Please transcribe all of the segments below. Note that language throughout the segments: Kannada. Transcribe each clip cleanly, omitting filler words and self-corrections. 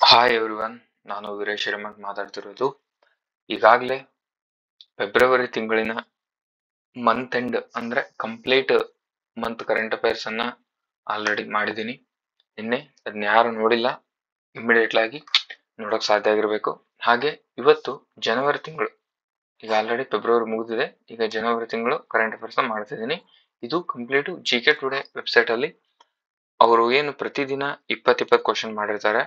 ಹಾಯ್ ಎವ್ರಿವನ್, ನಾನು ವೀರೇಶ್ ಹಿರೇಮಠ್ ಮಾತಾಡ್ತಿರೋದು. ಈಗಾಗಲೇ ಫೆಬ್ರವರಿ ತಿಂಗಳಿನ ಮಂತ್ ಎಂಡ್ ಅಂದ್ರೆ ಕಂಪ್ಲೀಟ್ ಮಂತ್ ಕರೆಂಟ್ ಅಫೈರ್ಸ್ ಅನ್ನ ಆಲ್ರೆಡಿ ಮಾಡಿದ್ದೀನಿ. ನಿನ್ನೆ ಅದನ್ನ ಯಾರು ನೋಡಿಲ್ಲ ಇಮಿಡಿಯೇಟ್ ಆಗಿ ನೋಡಕ್ ಸಾಧ್ಯ ಆಗಿರ್ಬೇಕು. ಹಾಗೆ ಇವತ್ತು ಜನವರಿ ತಿಂಗಳು, ಈಗ ಆಲ್ರೆಡಿ ಫೆಬ್ರವರಿ ಮುಗಿದಿದೆ, ಈಗ ಜನವರಿ ತಿಂಗಳು ಕರೆಂಟ್ ಅಫೈರ್ಸ್ ಮಾಡ್ತಿದ್ದೀನಿ. ಇದು ಕಂಪ್ಲೀಟ್ ಜಿಕೆ ಟುಡೇ ವೆಬ್ಸೈಟ್ ಅಲ್ಲಿ ಅವರು ಏನು ಪ್ರತಿದಿನ 20 ಕ್ವಶನ್ ಮಾಡಿರ್ತಾರೆ.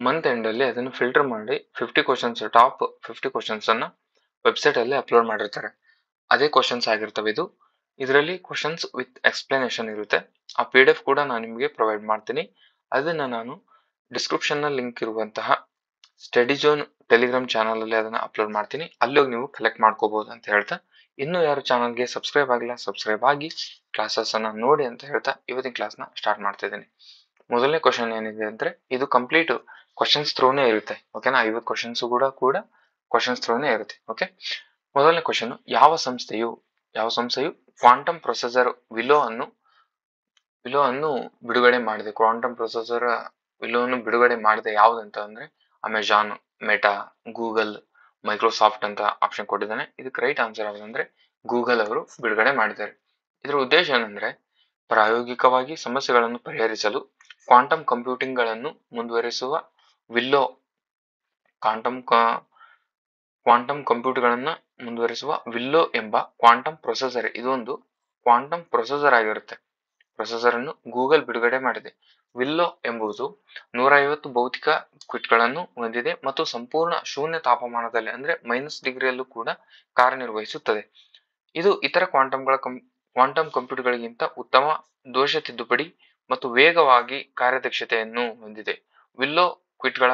ಮಂತ್ ಎಂಡ್ ಅಲ್ಲಿ ಅದನ್ನು ಫಿಲ್ಟರ್ ಮಾಡಿ 50 ಕ್ವಶನ್ಸ್, ಟಾಪ್ 50 ಕ್ವಶನ್ಸ್ ಅನ್ನ ವೆಬ್ಸೈಟ್ ಅಲ್ಲಿ ಅಪ್ಲೋಡ್ ಮಾಡಿರ್ತಾರೆ. ಅದೇ ಕ್ವಶನ್ಸ್ ಆಗಿರ್ತವೆ ಇದು. ಇದರಲ್ಲಿ ಕ್ವಶನ್ಸ್ ವಿತ್ ಎಕ್ಸ್ಪ್ಲನೇಷನ್ ಇರುತ್ತೆ. ಆ PDF ಕೂಡ ನಾನು ನಿಮಗೆ ಪ್ರೊವೈಡ್ ಮಾಡ್ತೀನಿ. ಅದನ್ನ ನಾನು ಡಿಸ್ಕ್ರಿಪ್ಷನ್ ನಲ್ಲಿ ಲಿಂಕ್ ಇರುವಂತಹ ಸ್ಟಡಿ ಝೋನ್ ಟೆಲಿಗ್ರಾಮ್ ಚಾನಲ್ ಅಲ್ಲಿ ಅದನ್ನ ಅಪ್ಲೋಡ್ ಮಾಡ್ತೀನಿ. ಅಲ್ಲಿ ಹೋಗಿ ನೀವು ಕಲೆಕ್ಟ್ ಮಾಡ್ಕೋಬಹುದು ಅಂತ ಹೇಳ್ತಾ, ಇನ್ನು ಯಾರು ಚಾನಲ್ಗೆ ಸಬ್ಸ್ಕ್ರೈಬ್ ಆಗಿಲ್ಲ ಸಬ್ಸ್ಕ್ರೈಬ್ ಆಗಿ ಕ್ಲಾಸಸ್ ಅನ್ನ ನೋಡಿ ಅಂತ ಹೇಳ್ತಾ ಇವತ್ತಿನ ಕ್ಲಾಸ್ ನ ಸ್ಟಾರ್ಟ್ ಮಾಡ್ತಾ ಇದ್ದೀನಿ. ಮೊದಲನೇ ಕ್ವಶನ್ ಏನಿದೆ ಅಂದ್ರೆ, ಇದು ಕಂಪ್ಲೀಟ್ ಕ್ವಶನ್ಸ್ ಥ್ರೋನೇ ಇರುತ್ತೆ. ಓಕೆನಾ, 50 ಕ್ವಶನ್ಸ್ ಕೂಡ ಕ್ವಶನ್ಸ್ ಥ್ರೋನೇ ಇರುತ್ತೆ. ಓಕೆ, ಮೊದಲನೇ ಕ್ವಶನ್, ಯಾವ ಸಂಸ್ಥೆಯು ಕ್ವಾಂಟಮ್ ಪ್ರೊಸೆಸರ್ ವಿಲೋ ಅನ್ನು ಬಿಡುಗಡೆ ಮಾಡಿದೆ? ಕ್ವಾಂಟಮ್ ಪ್ರೊಸೆಸರ್ ವಿಲೋ ಅನ್ನು ಬಿಡುಗಡೆ ಮಾಡಿದೆ ಯಾವ್ದಂತ ಅಂದ್ರೆ, ಅಮೆಜಾನ್, ಮೆಟಾ, ಗೂಗಲ್, ಮೈಕ್ರೋಸಾಫ್ಟ್ ಅಂತ ಆಪ್ಷನ್ ಕೊಟ್ಟಿದ್ದಾನೆ. ಇದಕ್ಕೆ ರೈಟ್ ಆನ್ಸರ್ ಯಾವ್ದಂದ್ರೆ ಗೂಗಲ್ ಅವರು ಬಿಡುಗಡೆ ಮಾಡಿದ್ದಾರೆ. ಇದರ ಉದ್ದೇಶ ಏನಂದ್ರೆ, ಪ್ರಾಯೋಗಿಕವಾಗಿ ಸಮಸ್ಯೆಗಳನ್ನು ಪರಿಹರಿಸಲು ಕ್ವಾಂಟಮ್ ಕಂಪ್ಯೂಟಿಂಗ್ ಗಳನ್ನು ಮುಂದುವರಿಸುವ ವಿಲ್ಲೋ ಕ್ವಾಂಟಮ್ ಕಂಪ್ಯೂಟರ್ಗಳನ್ನ ಮುಂದುವರಿಸುವ ವಿಲ್ಲೋ ಎಂಬ ಕ್ವಾಂಟಮ್ ಪ್ರೊಸೆಸರ್, ಇದೊಂದು ಕ್ವಾಂಟಮ್ ಪ್ರೊಸೆಸರ್ ಆಗಿರುತ್ತೆ. ಪ್ರೊಸೆಸರ್ ಅನ್ನು ಗೂಗಲ್ ಬಿಡುಗಡೆ ಮಾಡಿದೆ. ವಿಲ್ಲೋ ಎಂಬುದು 150 ಭೌತಿಕ ಕ್ವಿಟ್ಗಳನ್ನು ಹೊಂದಿದೆ ಮತ್ತು ಸಂಪೂರ್ಣ ಶೂನ್ಯ ತಾಪಮಾನದಲ್ಲಿ ಅಂದ್ರೆ -ಡಿಗ್ರಿಯಲ್ಲೂ ಕೂಡ ಕಾರ್ಯನಿರ್ವಹಿಸುತ್ತದೆ. ಇದು ಇತರ ಕ್ವಾಂಟಮ್ ಕಂಪ್ಯೂಟರ್ಗಳಿಗಿಂತ ಉತ್ತಮ ದೋಷ ತಿದ್ದುಪಡಿ ಮತ್ತು ವೇಗವಾಗಿ ಕಾರ್ಯದಕ್ಷತೆಯನ್ನು ಹೊಂದಿದೆ. ವಿಲ್ಲೋ ಕ್ವಿಟ್ಗಳ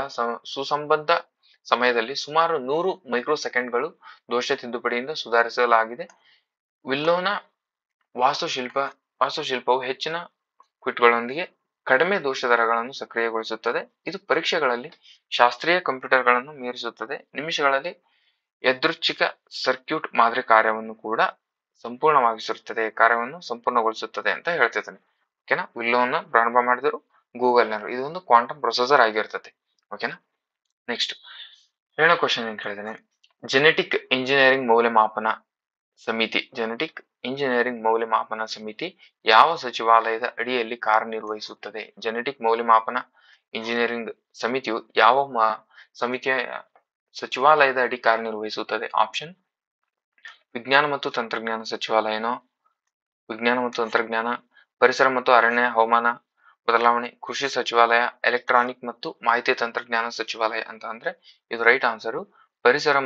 ಸುಸಂಬದ್ಧ ಸಮಯದಲ್ಲಿ ಸುಮಾರು 100 ಮೈಕ್ರೋ ದೋಷ ತಿದ್ದುಪಡಿಯಿಂದ ಸುಧಾರಿಸಲಾಗಿದೆ. ವಿಲ್ಲೋನ ವಾಸ್ತುಶಿಲ್ಪವು ಹೆಚ್ಚಿನ ಕ್ವಿಟ್ಗಳೊಂದಿಗೆ ಕಡಿಮೆ ದೋಷ ದರಗಳನ್ನು ಸಕ್ರಿಯಗೊಳಿಸುತ್ತದೆ. ಇದು ಪರೀಕ್ಷೆಗಳಲ್ಲಿ ಶಾಸ್ತ್ರೀಯ ಕಂಪ್ಯೂಟರ್ಗಳನ್ನು ಮೀರಿಸುತ್ತದೆ. ನಿಮಿಷಗಳಲ್ಲಿ ಯಾದೃಚ್ಛಿಕ ಸರ್ಕ್ಯೂಟ್ ಮಾದರಿ ಕಾರ್ಯವನ್ನು ಸಂಪೂರ್ಣಗೊಳಿಸುತ್ತದೆ ಅಂತ ಹೇಳ್ತಿದ್ದಾನೆ. ಓಕೆನಾ, ವಿಲ್ಲೋನ ಪ್ರಾರಂಭ ಮಾಡಿದರು ಗೂಗಲ್ನವರು. ಇದೊಂದು ಕ್ವಾಂಟಮ್ ಪ್ರೊಸೆಸರ್ ಆಗಿರ್ತದೆ. ಓಕೆನಾ, ನೆಕ್ಸ್ಟ್ ಏಳನೇ ಕ್ವಶನ್ ಏನ್ ಕೇಳಿದಾನೆ, ಜೆನೆಟಿಕ್ ಇಂಜಿನಿಯರಿಂಗ್ ಮೌಲ್ಯಮಾಪನ ಸಮಿತಿ ಯಾವ ಸಚಿವಾಲಯದ ಅಡಿಯಲ್ಲಿ ಕಾರ್ಯನಿರ್ವಹಿಸುತ್ತದೆ? ಜೆನೆಟಿಕ್ ಮೌಲ್ಯಮಾಪನ ಇಂಜಿನಿಯರಿಂಗ್ ಸಮಿತಿಯು ಯಾವ ಸಮಿತಿಯ ಸಚಿವಾಲಯದ ಅಡಿ ಕಾರ್ಯನಿರ್ವಹಿಸುತ್ತದೆ? ಆಪ್ಷನ್: ವಿಜ್ಞಾನ ಮತ್ತು ತಂತ್ರಜ್ಞಾನ ಸಚಿವಾಲಯನೋ, ವಿಜ್ಞಾನ ಮತ್ತು ತಂತ್ರಜ್ಞಾನ, ಪರಿಸರ ಮತ್ತು ಅರಣ್ಯ ಹವಾಮಾನ ಬದಲಾವಣೆ, ಕೃಷಿ ಸಚಿವಾಲಯ, ಎಲೆಕ್ಟ್ರಾನಿಕ್ ಮತ್ತು ಮಾಹಿತಿ ತಂತ್ರಜ್ಞಾನ ಸಚಿವಾಲಯ ಅಂತ ಅಂದ್ರೆ ಇದು ರೈಟ್ ಆನ್ಸರು ಪರಿಸರ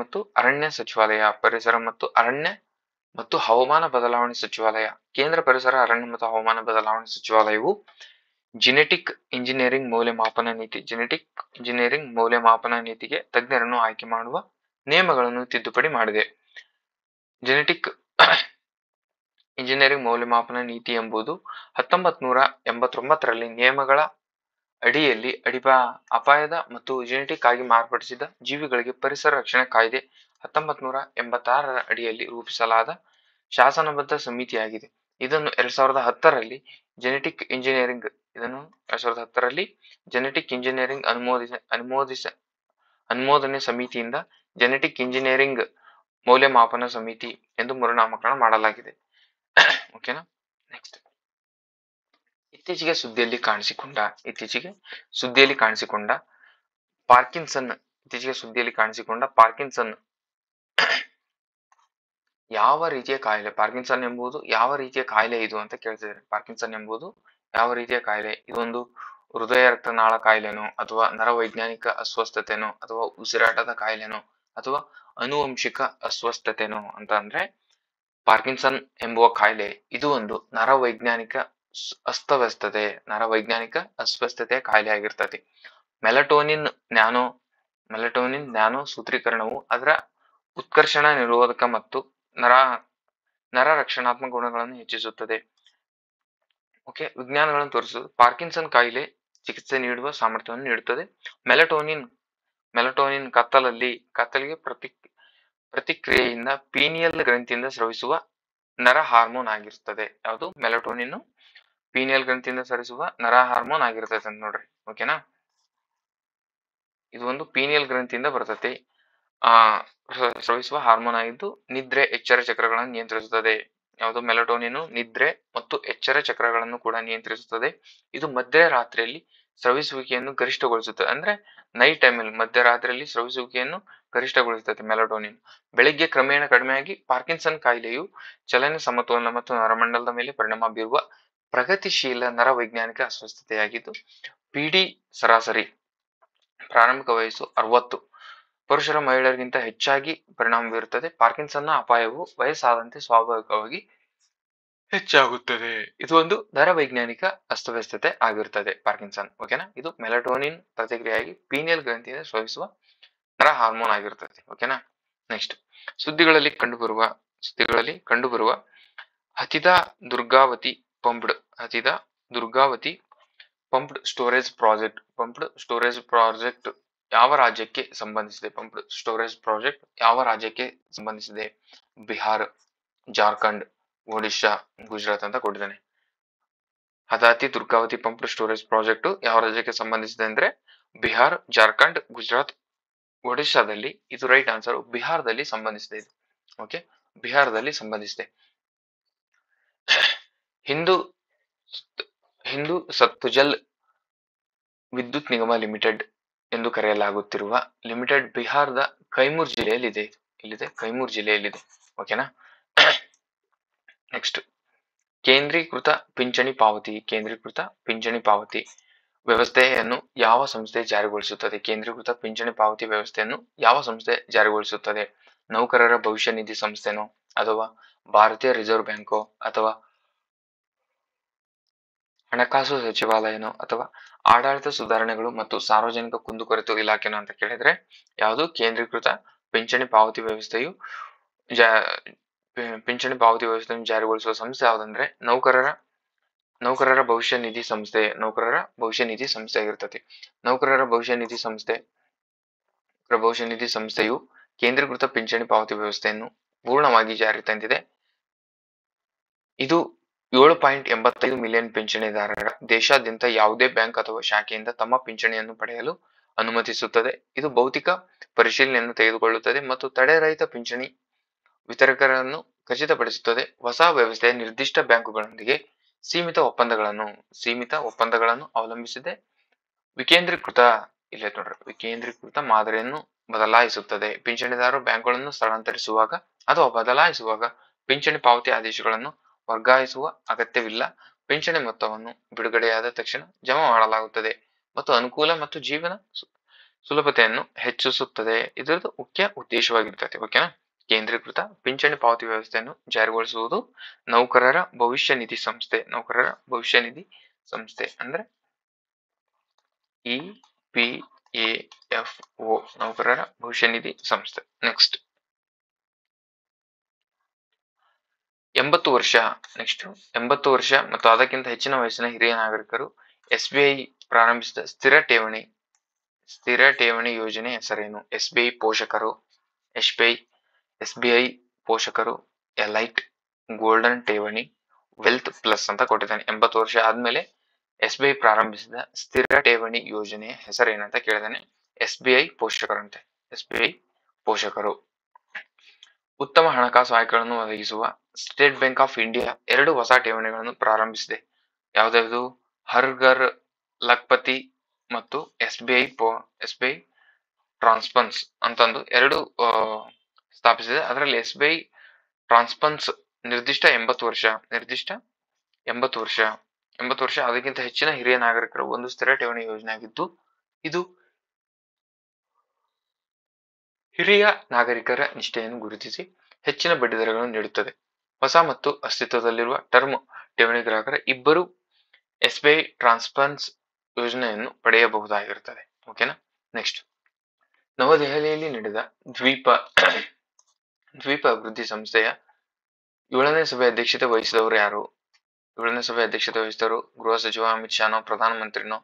ಮತ್ತು ಅರಣ್ಯ ಸಚಿವಾಲಯ. ಪರಿಸರ ಮತ್ತು ಅರಣ್ಯ ಮತ್ತು ಹವಾಮಾನ ಬದಲಾವಣೆ ಸಚಿವಾಲಯ. ಕೇಂದ್ರ ಪರಿಸರ, ಅರಣ್ಯ ಮತ್ತು ಹವಾಮಾನ ಬದಲಾವಣೆ ಸಚಿವಾಲಯವು ಜೆನೆಟಿಕ್ ಇಂಜಿನಿಯರಿಂಗ್ ಮೌಲ್ಯಮಾಪನ ನೀತಿಗೆ ತಜ್ಞರನ್ನು ಆಯ್ಕೆ ಮಾಡುವ ನಿಯಮಗಳನ್ನು ತಿದ್ದುಪಡಿ ಮಾಡಿದೆ. ಜೆನೆಟಿಕ್ ಇಂಜಿನಿಯರಿಂಗ್ ಮೌಲ್ಯಮಾಪನ ನೀತಿ ಎಂಬುದು 1989ರಲ್ಲಿ ನಿಯಮಗಳ ಅಡಿಯಲ್ಲಿ ಅಪಾಯದ ಮತ್ತು ಜೆನೆಟಿಕ್ ಆಗಿ ಮಾರ್ಪಡಿಸಿದ ಜೀವಿಗಳಿಗೆ ಪರಿಸರ ರಕ್ಷಣೆ ಕಾಯ್ದೆ 1986ರ ಅಡಿಯಲ್ಲಿ ರೂಪಿಸಲಾದ ಶಾಸನಬದ್ಧ ಸಮಿತಿಯಾಗಿದೆ. ಇದನ್ನು 2010ರಲ್ಲಿ ಜೆನೆಟಿಕ್ ಇಂಜಿನಿಯರಿಂಗ್ ಅನುಮೋದನೆ ಸಮಿತಿಯಿಂದ ಜೆನೆಟಿಕ್ ಇಂಜಿನಿಯರಿಂಗ್ ಮೌಲ್ಯಮಾಪನ ಸಮಿತಿ ಎಂದು ಮರುನಾಮಕರಣ ಮಾಡಲಾಗಿದೆ. ಓಕೆನಾ, ನೆಕ್ಸ್ಟ್ ಇತ್ತೀಚೆಗೆ ಸುದ್ದಿಯಲ್ಲಿ ಕಾಣಿಸಿಕೊಂಡ ಪಾರ್ಕಿನ್ಸನ್ ಯಾವ ರೀತಿಯ ಕಾಯಿಲೆ? ಪಾರ್ಕಿನ್ಸನ್ ಎಂಬುದು ಯಾವ ರೀತಿಯ ಕಾಯಿಲೆ ಇದು ಅಂತ ಕೇಳ್ತಿದ್ದಾರೆ. ಪಾರ್ಕಿನ್ಸನ್ ಎಂಬುದು ಯಾವ ರೀತಿಯ ಕಾಯಿಲೆ? ಇದೊಂದು ಹೃದಯ ರಕ್ತನಾಳ ಕಾಯಿಲೆನೋ, ಅಥವಾ ನರವೈಜ್ಞಾನಿಕ ಅಸ್ವಸ್ಥತೆನೋ, ಅಥವಾ ಉಸಿರಾಟದ ಕಾಯಿಲೆನೋ, ಅಥವಾ ಆನುವಂಶಿಕ ಅಸ್ವಸ್ಥತೆನೋ ಅಂತ ಅಂದ್ರೆ, ಪಾರ್ಕಿನ್ಸನ್ ಎಂಬುವ ಕಾಯಿಲೆ ಇದು ಒಂದು ನರವೈಜ್ಞಾನಿಕ ಅಸ್ವಸ್ಥತೆಯ ಕಾಯಿಲೆ ಆಗಿರ್ತದೆ. ಮೆಲಟೋನಿನ್ ನ್ಯಾನೋ ಸೂತ್ರೀಕರಣವು ಅದರ ಉತ್ಕರ್ಷಣ ನಿರೋಧಕ ಮತ್ತು ನರ ರಕ್ಷಣಾತ್ಮಕ ಗುಣಗಳನ್ನು ಹೆಚ್ಚಿಸುತ್ತದೆ. ಓಕೆ, ವಿಜ್ಞಾನಗಳನ್ನು ತೋರಿಸುವುದು ಪಾರ್ಕಿನ್ಸನ್ ಕಾಯಿಲೆ ಚಿಕಿತ್ಸೆ ನೀಡುವ ಸಾಮರ್ಥ್ಯವನ್ನು ನೀಡುತ್ತದೆ. ಮೆಲಟೋನಿನ್ ಕತ್ತಲಿಗೆ ಪ್ರತಿಕ್ರಿಯೆಯಿಂದ ಪೀನಿಯಲ್ ಗ್ರಂಥಿಯಿಂದ ಸ್ರವಿಸುವ ನರ ಹಾರ್ಮೋನ್ ಆಗಿರುತ್ತದೆ. ಯಾವುದು? ಮೆಲಟೋನಿನ್ ಪೀನಿಯಲ್ ಗ್ರಂಥಿಯಿಂದ ಸ್ರವಿಸುವ ನರ ಹಾರ್ಮೋನ್ ಆಗಿರ್ತೈತೆ ಅಂತ ನೋಡ್ರಿ. ಓಕೆನಾ, ಇದು ಒಂದು ಪೀನಿಯಲ್ ಗ್ರಂಥಿಯಿಂದ ಬರ್ತೈತಿ. ಆ ಸ್ರವಿಸುವ ಹಾರ್ಮೋನ್ ಆಗಿದ್ದು ನಿದ್ರೆ ಎಚ್ಚರ ಚಕ್ರಗಳನ್ನು ನಿಯಂತ್ರಿಸುತ್ತದೆ. ಯಾವುದು ಮೆಲಟೋನಿನ್ ನಿದ್ರೆ ಮತ್ತು ಎಚ್ಚರ ಚಕ್ರಗಳನ್ನು ಕೂಡ ನಿಯಂತ್ರಿಸುತ್ತದೆ. ಇದು ಮಧ್ಯರಾತ್ರಿಯಲ್ಲಿ ಸ್ರವಿಸುವಿಕೆಯನ್ನು ಗರಿಷ್ಠಗೊಳಿಸುತ್ತದೆ. ಅಂದ್ರೆ ನೈಟ್ ಟೈಮಲ್ಲಿ ಮಧ್ಯರಾತ್ರಿಯಲ್ಲಿ ಸ್ರವಿಸುವಿಕೆಯನ್ನು ಗರಿಷ್ಠಗೊಳಿಸುತ್ತದೆ ಮೆಲಟೋನಿನ್. ಬೆಳಿಗ್ಗೆ ಕ್ರಮೇಣ ಕಡಿಮೆಯಾಗಿ ಪಾರ್ಕಿನ್ಸನ್ ಕಾಯಿಲೆಯು ಚಲನೆ ಸಮತೋಲನ ಮತ್ತು ನರಮಂಡಲದ ಮೇಲೆ ಪರಿಣಾಮ ಬೀರುವ ಪ್ರಗತಿಶೀಲ ನರವೈಜ್ಞಾನಿಕ ಅಸ್ವಸ್ಥತೆಯಾಗಿದ್ದು, ಪಿಡಿ ಸರಾಸರಿ ಪ್ರಾರಂಭಿಕ ವಯಸ್ಸು 60 ಪುರುಷರ ಮಹಿಳೆಯರಿಗಿಂತ ಹೆಚ್ಚಾಗಿ ಪರಿಣಾಮ ಬೀರುತ್ತದೆ. ಪಾರ್ಕಿನ್ಸನ್ನ ಅಪಾಯವು ವಯಸ್ಸಾದಂತೆ ಸ್ವಾಭಾವಿಕವಾಗಿ ಹೆಚ್ಚಾಗುತ್ತದೆ. ಇದು ಒಂದು ನರವೈಜ್ಞಾನಿಕ ಅಸ್ತವ್ಯಸ್ತತೆ ಆಗಿರುತ್ತದೆ ಪಾರ್ಕಿನ್ಸನ್. ಓಕೆನಾ, ಇದು ಮೆಲಟೋನಿನ್ ಪ್ರತಿಕ್ರಿಯೆಯಾಗಿ ಪೀನಿಯಲ್ ಗ್ರಂಥಿಯಿಂದ ಸ್ರವಿಸುವ ನರ ಹಾರ್ಮೋನ್ ಆಗಿರುತ್ತದೆ. ಓಕೆನಾ, ನೆಕ್ಸ್ಟ್ ಸುದ್ದಿಗಳಲ್ಲಿ ಕಂಡುಬರುವ ಹತಿದ ದುರ್ಗಾವತಿ ಪಂಪ್ಡ್ ಸ್ಟೋರೇಜ್ ಪ್ರಾಜೆಕ್ಟ್ ಯಾವ ರಾಜ್ಯಕ್ಕೆ ಸಂಬಂಧಿಸಿದೆ? ಪಂಪ್ಡ್ ಸ್ಟೋರೇಜ್ ಪ್ರಾಜೆಕ್ಟ್ ಯಾವ ರಾಜ್ಯಕ್ಕೆ ಸಂಬಂಧಿಸಿದೆ? ಬಿಹಾರ್, ಜಾರ್ಖಂಡ್, ಒಡಿಶಾ, ಗುಜರಾತ್ ಅಂತ ಕೊಟ್ಟಿದ್ದಾನೆ. ಹದಾತಿ ದುರ್ಗಾವತಿ ಪಂಪ್ಡ್ ಸ್ಟೋರೇಜ್ ಪ್ರಾಜೆಕ್ಟ್ ಯಾವ ರಾಜ್ಯಕ್ಕೆ ಸಂಬಂಧಿಸಿದೆ ಅಂದ್ರೆ ಬಿಹಾರ್, ಜಾರ್ಖಂಡ್, ಗುಜರಾತ್, ಒಡಿಶಾದಲ್ಲಿ. ಇದು ರೈಟ್ ಆನ್ಸರ್. ಬಿಹಾರದಲ್ಲಿ ಸಂಬಂಧಿಸಿದೆ ಇದು. ಓಕೆ, ಬಿಹಾರದಲ್ಲಿ ಸಂಬಂಧಿಸಿದೆ. ಹಿಂದೂ ಸತ್ಲುಜ್ ವಿದ್ಯುತ್ ನಿಗಮ ಲಿಮಿಟೆಡ್ ಎಂದು ಕರೆಯಲಾಗುತ್ತಿರುವ ಲಿಮಿಟೆಡ್ ಬಿಹಾರದ ಕೈಮೂರ್ ಜಿಲ್ಲೆಯಲ್ಲಿದೆ. ಇಲ್ಲಿದೆ, ಕೈಮೂರ್ ಜಿಲ್ಲೆಯಲ್ಲಿದೆ. ಓಕೆನಾ, ನೆಕ್ಸ್ಟ್ ಕೇಂದ್ರೀಕೃತ ಪಿಂಚಣಿ ಪಾವತಿ ವ್ಯವಸ್ಥೆಯನ್ನು ಯಾವ ಸಂಸ್ಥೆ ಜಾರಿಗೊಳಿಸುತ್ತದೆ? ಕೇಂದ್ರೀಕೃತ ಪಿಂಚಣಿ ಪಾವತಿ ವ್ಯವಸ್ಥೆಯನ್ನು ಯಾವ ಸಂಸ್ಥೆ ಜಾರಿಗೊಳಿಸುತ್ತದೆ? ನೌಕರರ ಭವಿಷ್ಯ ನಿಧಿ ಸಂಸ್ಥೆನೋ, ಅಥವಾ ಭಾರತೀಯ ರಿಸರ್ವ್ ಬ್ಯಾಂಕೋ, ಅಥವಾ ಹಣಕಾಸು ಸಚಿವಾಲಯನೋ, ಅಥವಾ ಆಡಳಿತ ಸುಧಾರಣೆಗಳು ಮತ್ತು ಸಾರ್ವಜನಿಕ ಕುಂದುಕೊರತೆ ಇಲಾಖೆನೋ ಅಂತ ಕೇಳಿದ್ರೆ ಯಾವುದು? ಕೇಂದ್ರೀಕೃತ ಪಿಂಚಣಿ ಪಾವತಿ ವ್ಯವಸ್ಥೆಯನ್ನು ಜಾರಿಗೊಳಿಸುವ ಸಂಸ್ಥೆ ಯಾವ್ದಂದ್ರೆ ನೌಕರರ ಭವಿಷ್ಯ ನಿಧಿ ಸಂಸ್ಥೆ. ನೌಕರರ ಭವಿಷ್ಯ ನಿಧಿ ಸಂಸ್ಥೆ ಆಗಿರ್ತದೆ. ನೌಕರರ ಭವಿಷ್ಯ ನಿಧಿ ಸಂಸ್ಥೆಯು ಕೇಂದ್ರೀಕೃತ ಪಿಂಚಣಿ ಪಾವತಿ ವ್ಯವಸ್ಥೆಯನ್ನು ಪೂರ್ಣವಾಗಿ ಜಾರಿ ತಂದಿದೆ. ಇದು 7.85 ಮಿಲಿಯನ್ ಪಿಂಚಣಿದಾರರ ದೇಶಾದ್ಯಂತ ಯಾವುದೇ ಬ್ಯಾಂಕ್ ಅಥವಾ ಶಾಖೆಯಿಂದ ತಮ್ಮ ಪಿಂಚಣಿಯನ್ನು ಪಡೆಯಲು ಅನುಮತಿಸುತ್ತದೆ. ಇದು ಭೌತಿಕ ಪರಿಶೀಲನೆಯನ್ನು ತೆಗೆದುಕೊಳ್ಳುತ್ತದೆ ಮತ್ತು ತಡೆರಹಿತ ಪಿಂಚಣಿ ವಿತರಕರನ್ನು ಖಚಿತಪಡಿಸುತ್ತದೆ. ಹೊಸ ವ್ಯವಸ್ಥೆಯ ನಿರ್ದಿಷ್ಟ ಬ್ಯಾಂಕುಗಳೊಂದಿಗೆ ಸೀಮಿತ ಒಪ್ಪಂದಗಳನ್ನು ಅವಲಂಬಿಸಿದೆ. ವಿಕೇಂದ್ರೀಕೃತ ಮಾದರಿಯನ್ನು ಬದಲಾಯಿಸುತ್ತದೆ. ಪಿಂಚಣಿದಾರರು ಬ್ಯಾಂಕುಗಳನ್ನು ಸ್ಥಳಾಂತರಿಸುವಾಗ ಅಥವಾ ಬದಲಾಯಿಸುವಾಗ ಪಿಂಚಣಿ ಪಾವತಿ ಆದೇಶಗಳನ್ನು ವರ್ಗಾಯಿಸುವ ಅಗತ್ಯವಿಲ್ಲ. ಪಿಂಚಣಿ ಮೊತ್ತವನ್ನು ಬಿಡುಗಡೆಯಾದ ತಕ್ಷಣ ಜಮಾ ಮಾಡಲಾಗುತ್ತದೆ ಮತ್ತು ಅನುಕೂಲ ಮತ್ತು ಜೀವನ ಸುಲಭತೆಯನ್ನು ಹೆಚ್ಚಿಸುತ್ತದೆ. ಇದರದ್ದು ಮುಖ್ಯ ಉದ್ದೇಶವಾಗಿರ್ತದೆ. ಓಕೆನಾ, ಕೇಂದ್ರೀಕೃತ ಪಿಂಚಣಿ ಪಾವತಿ ವ್ಯವಸ್ಥೆಯನ್ನು ಜಾರಿಗೊಳಿಸುವುದು ನೌಕರರ ಭವಿಷ್ಯ ನಿಧಿ ಸಂಸ್ಥೆ ಅಂದ್ರೆ EPAFO, ನೌಕರರ ಭವಿಷ್ಯ ನಿಧಿ ಸಂಸ್ಥೆ. ನೆಕ್ಸ್ಟ್ 80 ವರ್ಷ ಮತ್ತು ಅದಕ್ಕಿಂತ ಹೆಚ್ಚಿನ ವಯಸ್ಸಿನ ಹಿರಿಯ ನಾಗರಿಕರು SBI ಪ್ರಾರಂಭಿಸಿದ ಸ್ಥಿರ ಠೇವಣಿ ಯೋಜನೆ ಹೆಸರೇನು? SBI ಪೋಷಕರು, ಎಲೈಟ್, ಗೋಲ್ಡನ್ ಠೇವಣಿ, ವೆಲ್ತ್ ಪ್ಲಸ್ ಅಂತ ಕೊಟ್ಟಿದ್ದಾನೆ. 80 ವರ್ಷ ಆದ್ಮೇಲೆ SBI ಪ್ರಾರಂಭಿಸಿದ ಸ್ಥಿರ ಠೇವಣಿ ಯೋಜನೆಯ ಹೆಸರೇನಂತ ಕೇಳಿದಾನೆ. SBI ಪೋಷಕರು. ಉತ್ತಮ ಹಣಕಾಸು ಆಯ್ಕೆಗಳನ್ನು ಒದಗಿಸುವ ಸ್ಟೇಟ್ ಬ್ಯಾಂಕ್ ಆಫ್ ಇಂಡಿಯಾ 2 ಹೊಸ ಠೇವಣಿಗಳನ್ನು ಪ್ರಾರಂಭಿಸಿದೆ. ಯಾವ್ದಾವುದು? ಹರ್ ಲಖ್ಪತಿ ಮತ್ತು SBI ಟ್ರಾನ್ಸ್ಫರ್ಸ್ ಅಂತಂದು 2 ಸ್ಥಾಪಿಸಿದೆ. ಅದರಲ್ಲಿ SBI ಟ್ರಾನ್ಸ್ಫರ್ಸ್ ನಿರ್ದಿಷ್ಟ 80 ವರ್ಷ ಅದಕ್ಕಿಂತ ಹೆಚ್ಚಿನ ಹಿರಿಯ ನಾಗರಿಕರು ಒಂದು ಸ್ಥಿರ ಠೇವಣಿ ಯೋಜನೆ ಆಗಿದ್ದು, ಇದು ಹಿರಿಯ ನಾಗರಿಕರ ನಿಷ್ಠೆಯನ್ನು ಗುರುತಿಸಿ ಹೆಚ್ಚಿನ ಬಡ್ಡಿ ದರಗಳನ್ನು ನೀಡುತ್ತದೆ. ಹೊಸ ಮತ್ತು ಅಸ್ತಿತ್ವದಲ್ಲಿರುವ ಟರ್ಮ್ ಠೇವಣಿ ಗ್ರಾಹಕರ ಇಬ್ಬರು SBI ಟ್ರಾನ್ಸ್ಫರ್ಸ್ ಯೋಜನೆಯನ್ನು ಪಡೆಯಬಹುದಾಗಿರುತ್ತದೆ. ಓಕೆನಾ, ನೆಕ್ಸ್ಟ್ ನವದೆಹಲಿಯಲ್ಲಿ ನಡೆದ ದ್ವೀಪ ಅಭಿವೃದ್ಧಿ ಸಂಸ್ಥೆಯ 7ನೇ ಸಭೆ ಅಧ್ಯಕ್ಷತೆ ವಹಿಸಿದವರು ಯಾರು? 7ನೇ ಸಭೆ ಅಧ್ಯಕ್ಷತೆ ವಹಿಸಿದವರು ಗೃಹ ಸಚಿವ ಅಮಿತ್ ಶಾನೋ, ಪ್ರಧಾನಮಂತ್ರಿನೋ,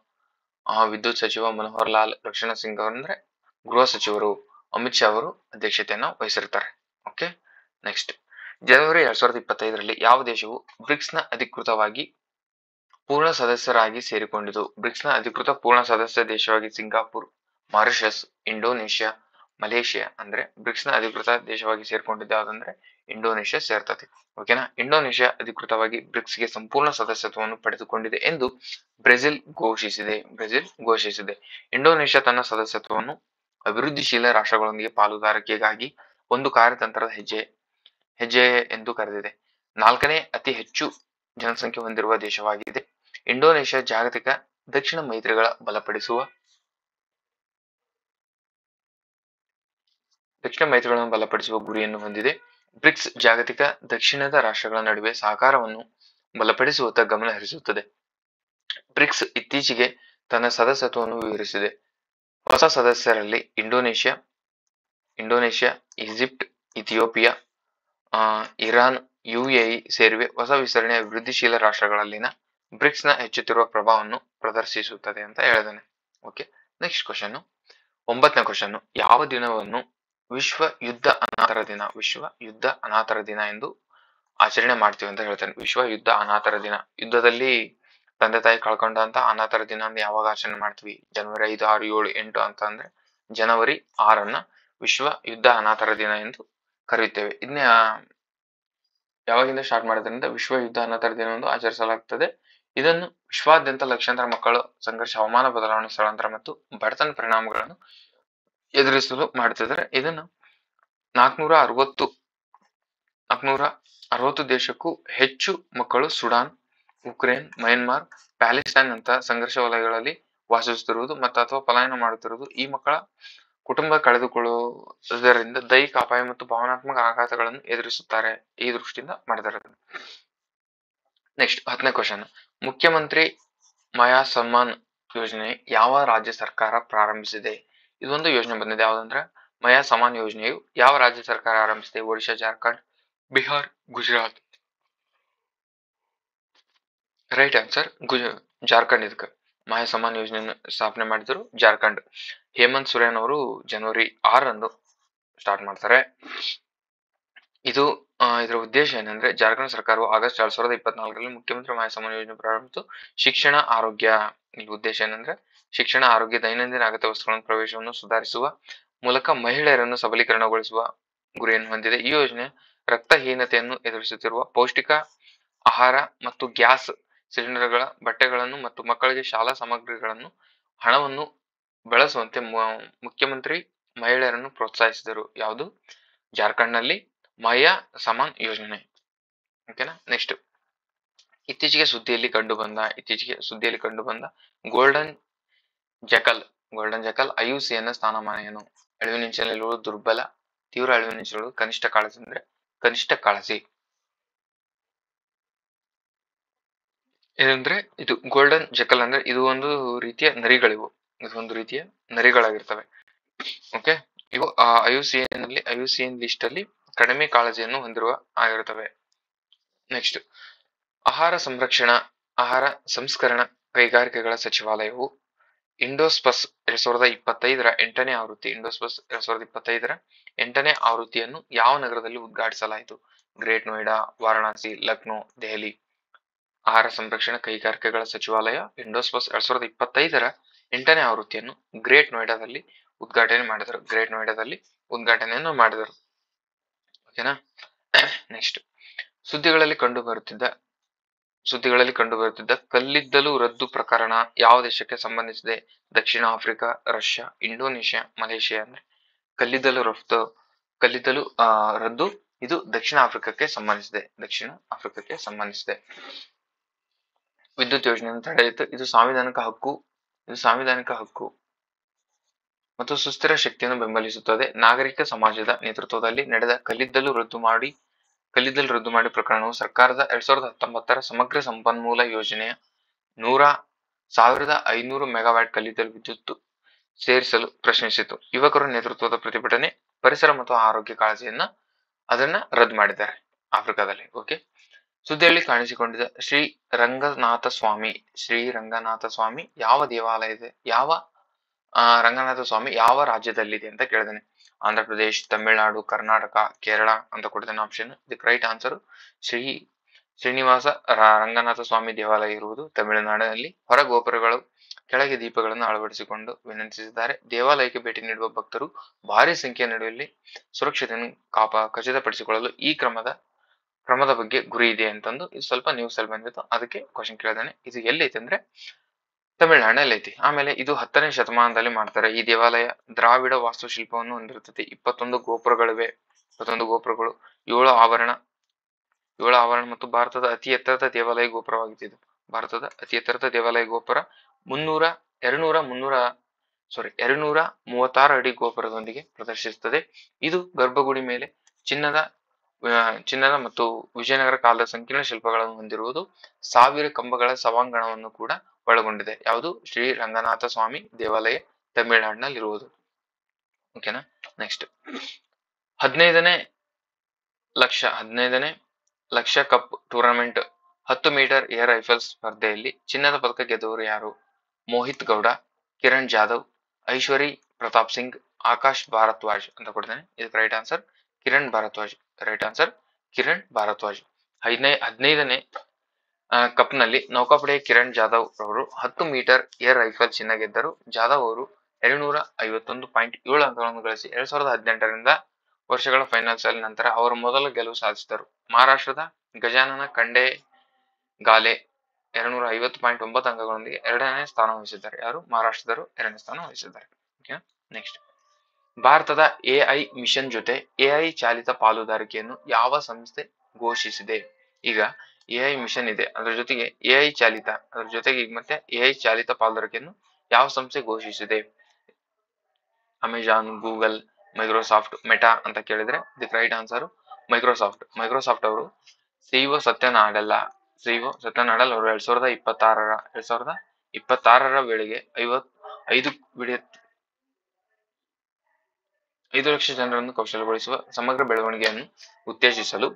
ವಿದ್ಯುತ್ ಸಚಿವ ಮನೋಹರ್ ಲಾಲ್, ರಕ್ಷಣಾ ಸಿಂಗ್ ಅಂದ್ರೆ ಗೃಹ ಸಚಿವರು ಅಮಿತ್ ಶಾ ಅವರು ಅಧ್ಯಕ್ಷತೆಯನ್ನು ವಹಿಸಿರ್ತಾರೆ. ಓಕೆ, ನೆಕ್ಸ್ಟ್ ಜನವರಿ 2025ರಲ್ಲಿ ಯಾವ ದೇಶವು ಬ್ರಿಕ್ಸ್ ನ ಅಧಿಕೃತವಾಗಿ ಪೂರ್ಣ ಸದಸ್ಯರಾಗಿ ಸೇರಿಕೊಂಡಿತು. ಬ್ರಿಕ್ಸ್ನ ಅಧಿಕೃತ ಪೂರ್ಣ ಸದಸ್ಯ ದೇಶವಾಗಿ ಸಿಂಗಾಪುರ್, ಮಾರಿಷಸ್, ಇಂಡೋನೇಷ್ಯಾ, ಮಲೇಷಿಯಾ ಅಂದ್ರೆ ಬ್ರಿಕ್ಸ್ನ ಅಧಿಕೃತ ದೇಶವಾಗಿ ಸೇರ್ಕೊಂಡಿದ್ದು ಯಾವ್ದಂದ್ರೆ ಇಂಡೋನೇಷ್ಯಾ ಸೇರ್ತದೆ. ಓಕೆನಾ. ಇಂಡೋನೇಷ್ಯಾ ಅಧಿಕೃತವಾಗಿ ಬ್ರಿಕ್ಸ್ಗೆ ಸಂಪೂರ್ಣ ಸದಸ್ಯತ್ವವನ್ನು ಪಡೆದುಕೊಂಡಿದೆ ಎಂದು ಬ್ರೆಜಿಲ್ ಘೋಷಿಸಿದೆ. ಇಂಡೋನೇಷ್ಯಾ ತನ್ನ ಸದಸ್ಯತ್ವವನ್ನು ಅಭಿವೃದ್ಧಿಶೀಲ ರಾಷ್ಟ್ರಗಳೊಂದಿಗೆ ಪಾಲುದಾರಿಕೆಗಾಗಿ ಒಂದು ಕಾರ್ಯತಂತ್ರದ ಹೆಜ್ಜೆ ಎಂದು ಕರೆದಿದೆ. 4ನೇ ಅತಿ ಹೆಚ್ಚು ಜನಸಂಖ್ಯೆ ಹೊಂದಿರುವ ದೇಶವಾಗಿದೆ. ಇಂಡೋನೇಷ್ಯಾ ಜಾಗತಿಕ ದಕ್ಷಿಣ ಮೈತ್ರಿಗಳ ಬಲಪಡಿಸುವ ಗುರಿಯನ್ನು ಹೊಂದಿದೆ. ಬ್ರಿಕ್ಸ್ ಜಾಗತಿಕ ದಕ್ಷಿಣದ ರಾಷ್ಟ್ರಗಳ ನಡುವೆ ಸಹಕಾರವನ್ನು ಬಲಪಡಿಸುವತ್ತ ಗಮನ ಹರಿಸುತ್ತದೆ. ಬ್ರಿಕ್ಸ್ ಇತ್ತೀಚೆಗೆ ತನ್ನ ಸದಸ್ಯತ್ವವನ್ನು ವಿವರಿಸಿದೆ. ಹೊಸ ಸದಸ್ಯರಲ್ಲಿ Indonesia, Egypt, Ethiopia, Iran, UAE ಸೇರಿವೆ. ಹೊಸ ವಿಸ್ತರಣೆ ಅಭಿವೃದ್ಧಿಶೀಲ ರಾಷ್ಟ್ರಗಳಲ್ಲಿನ ಬ್ರಿಕ್ಸ್ನ ಹೆಚ್ಚುತ್ತಿರುವ ಪ್ರಭಾವವನ್ನು ಪ್ರದರ್ಶಿಸುತ್ತದೆ ಅಂತ ಹೇಳಿದಾನೆ. ಓಕೆ, ನೆಕ್ಸ್ಟ್ ಕ್ವಶನ್, 9ನೇ ಕ್ವಶನ್. ಯಾವ ದಿನವನ್ನು ವಿಶ್ವ ಯುದ್ಧ ಅನಾಥರ ದಿನ ಎಂದು ಆಚರಣೆ ಮಾಡ್ತೀವಿ ಅಂತ ಹೇಳ್ತಾನೆ. ವಿಶ್ವ ಯುದ್ಧ ಅನಾಥರ ದಿನ, ಯುದ್ಧದಲ್ಲಿ ತಂದೆ ತಾಯಿ ಕಳ್ಕೊಂಡಂತ ಅನಾಥರ ದಿನ ಯಾವಾಗ ಆಚರಣೆ ಮಾಡ್ತೀವಿ? ಜನವರಿ 5, 6, 7, 8 ಅಂತ ಅಂದ್ರೆ ಜನವರಿ 6 ವಿಶ್ವ ಯುದ್ಧ ಅನಾಥರ ದಿನ ಎಂದು ಕರೆಯುತ್ತೇವೆ. ಇದನ್ನ ಯಾವಾಗಿಂದ ಸ್ಟಾರ್ಟ್ ಮಾಡೋದ್ರಿಂದ ವಿಶ್ವ ಯುದ್ಧ ಅನಾಥರ ದಿನವನ್ನು ಆಚರಿಸಲಾಗುತ್ತದೆ. ಇದನ್ನು ವಿಶ್ವಾದ್ಯಂತ ಲಕ್ಷಾಂತರ ಮಕ್ಕಳು ಸಂಘರ್ಷ, ಹವಾಮಾನ ಬದಲಾವಣೆ, ಸ್ಥಳಾಂತರ ಮತ್ತು ಬಡತನ ಪರಿಣಾಮಗಳನ್ನು ಎದುರಿಸಲು ಮಾಡುತ್ತಿದ್ದಾರೆ. ಇದನ್ನು 460 ದೇಶಕ್ಕೂ ಹೆಚ್ಚು ಮಕ್ಕಳು ಸುಡಾನ್, ಉಕ್ರೇನ್, ಮಯನ್ಮಾರ್, ಪ್ಯಾಲೆಸ್ಟೈನ್ ಅಂತ ಸಂಘರ್ಷ ವಲಯಗಳಲ್ಲಿ ವಾಸಿಸುತ್ತಿರುವುದು ಅಥವಾ ಪಲಾಯನ ಮಾಡುತ್ತಿರುವುದು. ಈ ಮಕ್ಕಳ ಕುಟುಂಬ ಕಳೆದುಕೊಳ್ಳುವುದರಿಂದ ದೈಹಿಕ ಅಪಾಯ ಮತ್ತು ಭಾವನಾತ್ಮಕ ಆಘಾತಗಳನ್ನು ಎದುರಿಸುತ್ತಾರೆ. ಈ ದೃಷ್ಟಿಯಿಂದ ಮಾಡಿದ್ದಾರೆ. ನೆಕ್ಸ್ಟ್ 10ನೇ ಕ್ವಶನ್. ಮುಖ್ಯಮಂತ್ರಿ ಮಯಾ ಸಮ್ಮಾನ್ ಯೋಜನೆ ಯಾವ ರಾಜ್ಯ ಸರ್ಕಾರ ಪ್ರಾರಂಭಿಸಿದೆ? ಇದೊಂದು ಯೋಜನೆ ಬಂದಿದೆ. ಯಾವ್ದಂದ್ರೆ ಮಯಾ ಸಮಾನ್ ಯೋಜನೆಯು ಯಾವ ರಾಜ್ಯ ಸರ್ಕಾರ ಆರಂಭಿಸಿದೆ? ಒಡಿಶಾ, ಜಾರ್ಖಂಡ್, ಬಿಹಾರ್, ಗುಜರಾತ್. Right answer Jharkhand. ಇದಕ್ಕೆ ಮಯಾ ಸಮಾನ್ ಯೋಜನೆ ಸ್ಥಾಪನೆ ಮಾಡಿದ್ರು ಜಾರ್ಖಂಡ್. ಹೇಮಂತ್ ಸೊರೇನ್ ಅವರು ಜನವರಿ 6 ಸ್ಟಾರ್ಟ್ ಮಾಡ್ತಾರೆ. ಇದರ ಉದ್ದೇಶ ಏನಂದ್ರೆ ಜಾರ್ಖಂಡ್ ಸರ್ಕಾರವು ಆಗಸ್ಟ್ 2024 ಮುಖ್ಯಮಂತ್ರಿ ಮಯಾ ಸಮಾನ್ ಯೋಜನೆ ಪ್ರಾರಂಭಿಸಿತು. ಶಿಕ್ಷಣ, ಆರೋಗ್ಯ. ಇಲ್ಲಿ ಉದ್ದೇಶ ಏನಂದ್ರೆ ಶಿಕ್ಷಣ, ಆರೋಗ್ಯ, ದೈನಂದಿನ ಅಗತ್ಯ ವಸ್ತುಗಳ ಪ್ರವೇಶವನ್ನು ಸುಧಾರಿಸುವ ಮೂಲಕ ಮಹಿಳೆಯರನ್ನು ಸಬಲೀಕರಣಗೊಳಿಸುವ ಗುರಿಯನ್ನು ಹೊಂದಿದೆ. ಈ ಯೋಜನೆ ರಕ್ತಹೀನತೆಯನ್ನು ಎದುರಿಸುತ್ತಿರುವ ಪೌಷ್ಟಿಕ ಆಹಾರ ಮತ್ತು ಗ್ಯಾಸ್ ಸಿಲಿಂಡರ್ಗಳ, ಬಟ್ಟೆಗಳನ್ನು ಮತ್ತು ಮಕ್ಕಳಿಗೆ ಶಾಲಾ ಸಾಮಗ್ರಿಗಳನ್ನು ಹಣವನ್ನು ಬಳಸುವಂತೆ ಮುಖ್ಯಮಂತ್ರಿ ಮಹಿಳೆಯರನ್ನು ಪ್ರೋತ್ಸಾಹಿಸಿದರು. ಯಾವುದು? ಜಾರ್ಖಂಡ್ ನಲ್ಲಿ ಮಯಾ ಸಮಾನ್ ಯೋಜನೆ. ಓಕೆನಾ. ನೆಕ್ಸ್ಟ್, ಇತ್ತೀಚೆಗೆ ಸುದ್ದಿಯಲ್ಲಿ ಕಂಡು ಬಂದ ಗೋಲ್ಡನ್ ಜಕಲ್ IUCN ಸ್ಥಾನಮಾನ ಏನು? ಅಳಿವಿನಿಂಚಲಿರುವುದು ದುರ್ಬಲ, ತೀವ್ರ ಅಳಿವಿನಿಂಚಲಿರುವುದು ಕನಿಷ್ಠ ಕಾಳಜಿ ಅಂದ್ರೆ ಕನಿಷ್ಠ ಕಾಳಜಿ. ಏನಂದ್ರೆ ಇದು ಗೋಲ್ಡನ್ ಜಕಲ್ ಅಂದ್ರೆ ಇದು ಒಂದು ರೀತಿಯ ನರಿಗಳಾಗಿರ್ತವೆ. ಓಕೆ, ಇವು IUCN ಲಿಸ್ಟ್ ಅಲ್ಲಿ ಕಡಿಮೆ ಕಾಳಜಿಯನ್ನು ಹೊಂದಿರುವ ಆಗಿರುತ್ತವೆ. ನೆಕ್ಸ್ಟ್, ಆಹಾರ ಸಂಸ್ಕರಣ ಕೈಗಾರಿಕೆಗಳ ಸಚಿವಾಲಯವು ಇಂಡೋಸ್ಪಸ್ 2025 8ನೇ ಆವೃತ್ತಿಯನ್ನು ಯಾವ ನಗರದಲ್ಲಿ ಉದ್ಘಾಟಿಸಲಾಯಿತು? ಗ್ರೇಟ್ ನೋಯ್ಡಾ, ವಾರಣಾಸಿ, ಲಕ್ನೋ, ದೆಹಲಿ. ಆಹಾರ ಸಂರಕ್ಷಣಾ ಕೈಗಾರಿಕೆಗಳ ಸಚಿವಾಲಯ ಇಂಡೋಸ್ಪಸ್ 2025 8ನೇ ಆವೃತ್ತಿಯನ್ನು ಗ್ರೇಟ್ ನೋಯ್ಡಾದಲ್ಲಿ ಉದ್ಘಾಟನೆಯನ್ನು ಮಾಡಿದರು. ಓಕೆನಾ. ನೆಕ್ಸ್ಟ್, ಸುದ್ದಿಗಳಲ್ಲಿ ಕಂಡುಬರುತ್ತಿದ್ದ ಕಲ್ಲಿದ್ದಲು ರದ್ದು ಪ್ರಕರಣ ಯಾವ ದೇಶಕ್ಕೆ ಸಂಬಂಧಿಸಿದೆ? ದಕ್ಷಿಣ ಆಫ್ರಿಕಾ, ರಷ್ಯಾ, ಇಂಡೋನೇಷ್ಯಾ, ಮಲೇಷಿಯಾ. ಅಂದ್ರೆ ಕಲ್ಲಿದ್ದಲು ರದ್ದು ಇದು ದಕ್ಷಿಣ ಆಫ್ರಿಕಕ್ಕೆ ಸಂಬಂಧಿಸಿದೆ. ವಿದ್ಯುತ್ ಯೋಜನೆಯನ್ನು ತಡೆಯಿತು. ಇದು ಸಾಂವಿಧಾನಿಕ ಹಕ್ಕು ಮತ್ತು ಸುಸ್ಥಿರ ಶಕ್ತಿಯನ್ನು ಬೆಂಬಲಿಸುತ್ತದೆ. ನಾಗರಿಕ ಸಮಾಜದ ನೇತೃತ್ವದಲ್ಲಿ ನಡೆದ ಕಲ್ಲಿದ್ದಲು ರದ್ದು ಮಾಡಿ ಪ್ರಕರಣವು ಸರ್ಕಾರದ 2019 ಸಮಗ್ರ ಸಂಪನ್ಮೂಲ ಯೋಜನೆಯ 1,500 ಮೆಗಾವ್ಯಾಟ್ ಕಲ್ಲಿದ್ದಲು ವಿದ್ಯುತ್ ಸೇರಿಸಲು ಪ್ರಶ್ನಿಸಿತು. ಯುವಕರ ನೇತೃತ್ವದ ಪ್ರತಿಭಟನೆ ಪರಿಸರ ಮತ್ತು ಆರೋಗ್ಯ ಕಾಳಜಿಯನ್ನ ಅದನ್ನ ರದ್ದು ಮಾಡಿದ್ದಾರೆ ಆಫ್ರಿಕಾದಲ್ಲಿ. ಓಕೆ, ಸುದ್ದಿಯಲ್ಲಿ ಕಾಣಿಸಿಕೊಂಡಿದ್ದ ಶ್ರೀ ರಂಗನಾಥ ಸ್ವಾಮಿ ಯಾವ ದೇವಾಲಯ ಇದೆ? ರಂಗನಾಥ ಸ್ವಾಮಿ ಯಾವ ರಾಜ್ಯದಲ್ಲಿದೆ ಅಂತ ಕೇಳಿದಾನೆ. ಆಂಧ್ರ ಪ್ರದೇಶ್, ತಮಿಳುನಾಡು, ಕರ್ನಾಟಕ, ಕೇರಳ ಅಂತ ಕೊಡ್ತೇನೆ ಆಪ್ಷನ್. ಇದಕ್ಕೆ ರೈಟ್ ಆನ್ಸರ್ ಶ್ರೀನಿವಾಸ ರಂಗನಾಥ ಸ್ವಾಮಿ ದೇವಾಲಯ ಇರುವುದು ತಮಿಳುನಾಡಿನಲ್ಲಿ. ಹೊರ ಗೋಪುರಗಳು ಕೆಳಗೆ ದೀಪಗಳನ್ನು ಅಳವಡಿಸಿಕೊಂಡು ವಿನಂತಿಸಿದ್ದಾರೆ. ದೇವಾಲಯಕ್ಕೆ ಭೇಟಿ ನೀಡುವ ಭಕ್ತರು ಭಾರಿ ಸಂಖ್ಯೆಯ ನಡುವೆಯಲ್ಲಿ ಸುರಕ್ಷತೆಯನ್ನು ಖಚಿತಪಡಿಸಿಕೊಳ್ಳಲು ಈ ಕ್ರಮದ ಬಗ್ಗೆ ಗುರಿ ಇದೆ ಅಂತಂದು ಇದು ಸ್ವಲ್ಪ ನ್ಯೂಸ್ ಅಲ್ಲಿ ಬಂದಿತ್ತು. ಅದಕ್ಕೆ ಕ್ವಶನ್ ಕೇಳಿದಾನೆ. ಇದು ಎಲ್ಲೈತೆ ಅಂದ್ರೆ ತಮಿಳುನಾಡಿನಲ್ಲಿ ಐತಿ. ಆಮೇಲೆ ಇದು 10ನೇ ಶತಮಾನದಲ್ಲಿ ಮಾಡ್ತಾರೆ. ಈ ದೇವಾಲಯ ದ್ರಾವಿಡ ವಾಸ್ತುಶಿಲ್ಪವನ್ನು ಹೊಂದಿರುತ್ತದೆ. 21 ಗೋಪುರಗಳಿವೆ. 21 ಗೋಪುರಗಳು, 7 ಆವರಣ ಮತ್ತು ಭಾರತದ ಅತಿ ಎತ್ತರದ ದೇವಾಲಯ ಗೋಪುರವಾಗಿದೆ. ಇದು ಭಾರತದ ಅತಿ ಎತ್ತರದ ದೇವಾಲಯ ಗೋಪುರ 236 ಅಡಿ ಗೋಪುರದೊಂದಿಗೆ ಪ್ರದರ್ಶಿಸುತ್ತದೆ. ಇದು ಗರ್ಭಗುಡಿ ಮೇಲೆ ಚಿನ್ನದ ಮತ್ತು ವಿಜಯನಗರ ಕಾಲದ ಸಂಕೀರ್ಣ ಶಿಲ್ಪಗಳನ್ನು ಹೊಂದಿರುವುದು. 1000 ಕಂಬಗಳ ಸಭಾಂಗಣವನ್ನು ಕೂಡ ಒಳಗೊಂಡಿದೆ. ಯಾವುದು? ಶ್ರೀ ರಂಗನಾಥ ಸ್ವಾಮಿ ದೇವಾಲಯ ತಮಿಳುನಾಡಿನಲ್ಲಿ ಇರುವುದು. ಓಕೆನಾ. ನೆಕ್ಸ್ಟ್ 15ನೇ Lakshya cup tournament 10 meter air rifle ಸ್ಪರ್ಧೆಯಲ್ಲಿ ಚಿನ್ನದ ಪದಕ ಗೆದ್ದವರು ಯಾರು? ಮೋಹಿತ್ ಗೌಡ, ಕಿರಣ್ ಜಾಧವ್, ಐಶ್ವರಿ ಪ್ರತಾಪ್ ಸಿಂಗ್, ಆಕಾಶ್ ಭಾರದ್ವಾಜ್ ಅಂತ ಕೊಡ್ತೇನೆ. ಇದಕ್ಕೆ right answer Kiran Bharadwaj. Right answer Kiran Bharadwaj. 15ನೇ ಕಪ್ನಲ್ಲಿ ನೌಕಾಪಡೆಯ ಕಿರಣ್ ಜಾಧವ್ ಅವರು 10 ಮೀಟರ್ ಏರ್ ರೈಫಲ್ ಚಿನ್ನ ಗೆದ್ದರು. ಜಾಧವ್ ಅವರು 251.7 ಅಂಕಗಳನ್ನು ಗಳಿಸಿ 2018ರಿಂದ ವರ್ಷಗಳ ಫೈನಲ್ಸ್ ಅಲ್ಲಿ ನಂತರ ಅವರು ಮೊದಲ ಗೆಲುವು ಸಾಧಿಸಿದರು. ಮಹಾರಾಷ್ಟ್ರದ ಗಜಾನನ ಖಂಡೇಗಾಲೆ 250.9 ಅಂಕಗಳೊಂದಿಗೆ 2ನೇ ಸ್ಥಾನ ವಹಿಸಿದ್ದಾರೆ. ಯಾರು? ಮಹಾರಾಷ್ಟ್ರದರು 2ನೇ ಸ್ಥಾನ ವಹಿಸಿದ್ದಾರೆ. ನೆಕ್ಸ್ಟ್, ಭಾರತದ ಎಐ ಮಿಷನ್ ಜೊತೆ ಎಐ ಚಾಲಿತ ಪಾಲುದಾರಿಕೆಯನ್ನು ಯಾವ ಸಂಸ್ಥೆ ಘೋಷಿಸಿದೆ? ಈಗ ಎಐ ಮಿಷನ್ ಇದೆ, ಅದರ ಜೊತೆಗೆ ಎಐ ಚಾಲಿತ ಪಾಲುದಾರಿಕೆಯನ್ನು ಯಾವ ಸಂಸ್ಥೆ ಘೋಷಿಸಿದೆ? ಅಮೆಜಾನ್, ಗೂಗಲ್, ಮೈಕ್ರೋಸಾಫ್ಟ್, ಮೆಟಾ ಅಂತ ಕೇಳಿದ್ರೆ ಇದಕ್ಕೆ ರೈಟ್ ಆನ್ಸರ್ ಮೈಕ್ರೋಸಾಫ್ಟ್ ಅವರು ಸಿಇಒ ಸತ್ಯ ನಾಡೆಲ್ಲ ಅವರು 2026ರ ವೇಳೆಗೆ 5 ಲಕ್ಷ ಜನರನ್ನು ಕೌಶಲ್ಯಗೊಳಿಸುವ ಸಮಗ್ರ ಬೆಳವಣಿಗೆಯನ್ನು ಉತ್ತೇಜಿಸಲು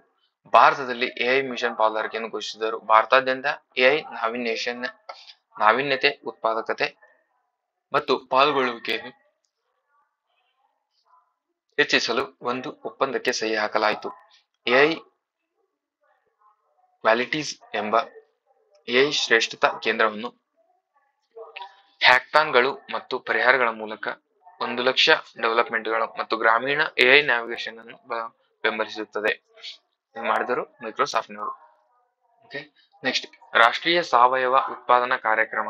ಭಾರತದಲ್ಲಿ ಎಐ ಮಿಷನ್ ಪಾಲುದಾರಿಕೆಯನ್ನು ಘೋಷಿಸಿದರು. ಭಾರತಾದ್ಯಂತ ಎಐ ನಾವೀನ್ಯತೆ, ಉತ್ಪಾದಕತೆ ಮತ್ತು ಪಾಲ್ಗೊಳ್ಳುವಿಕೆಯನ್ನು ಹೆಚ್ಚಿಸಲು ಒಂದು ಒಪ್ಪಂದಕ್ಕೆ ಸಹಿ ಹಾಕಲಾಯಿತು. ಎಐ ಕ್ವಾಲಿಟೀಸ್ ಎಂಬ ಎಐ ಶ್ರೇಷ್ಠತಾ ಕೇಂದ್ರವನ್ನು ಹ್ಯಾಕಥಾನ್ಗಳು ಮತ್ತು ಪರಿಹಾರಗಳ ಮೂಲಕ 1 ಲಕ್ಷ ಡೆವಲಪ್ಮೆಂಟ್ಗಳು ಮತ್ತು ಗ್ರಾಮೀಣ ಎಐ ನ್ಯಾವಿಗೇಷನ್ ಅನ್ನು ಬೆಂಬಲಿಸುತ್ತದೆ ಮಾಡಿದರು ಮೈಕ್ರೋಸಾಫ್ಟ್ನವರು. ಓಕೆ. ನೆಕ್ಸ್ಟ್, ರಾಷ್ಟ್ರೀಯ ಸಾವಯವ ಉತ್ಪಾದನಾ ಕಾರ್ಯಕ್ರಮ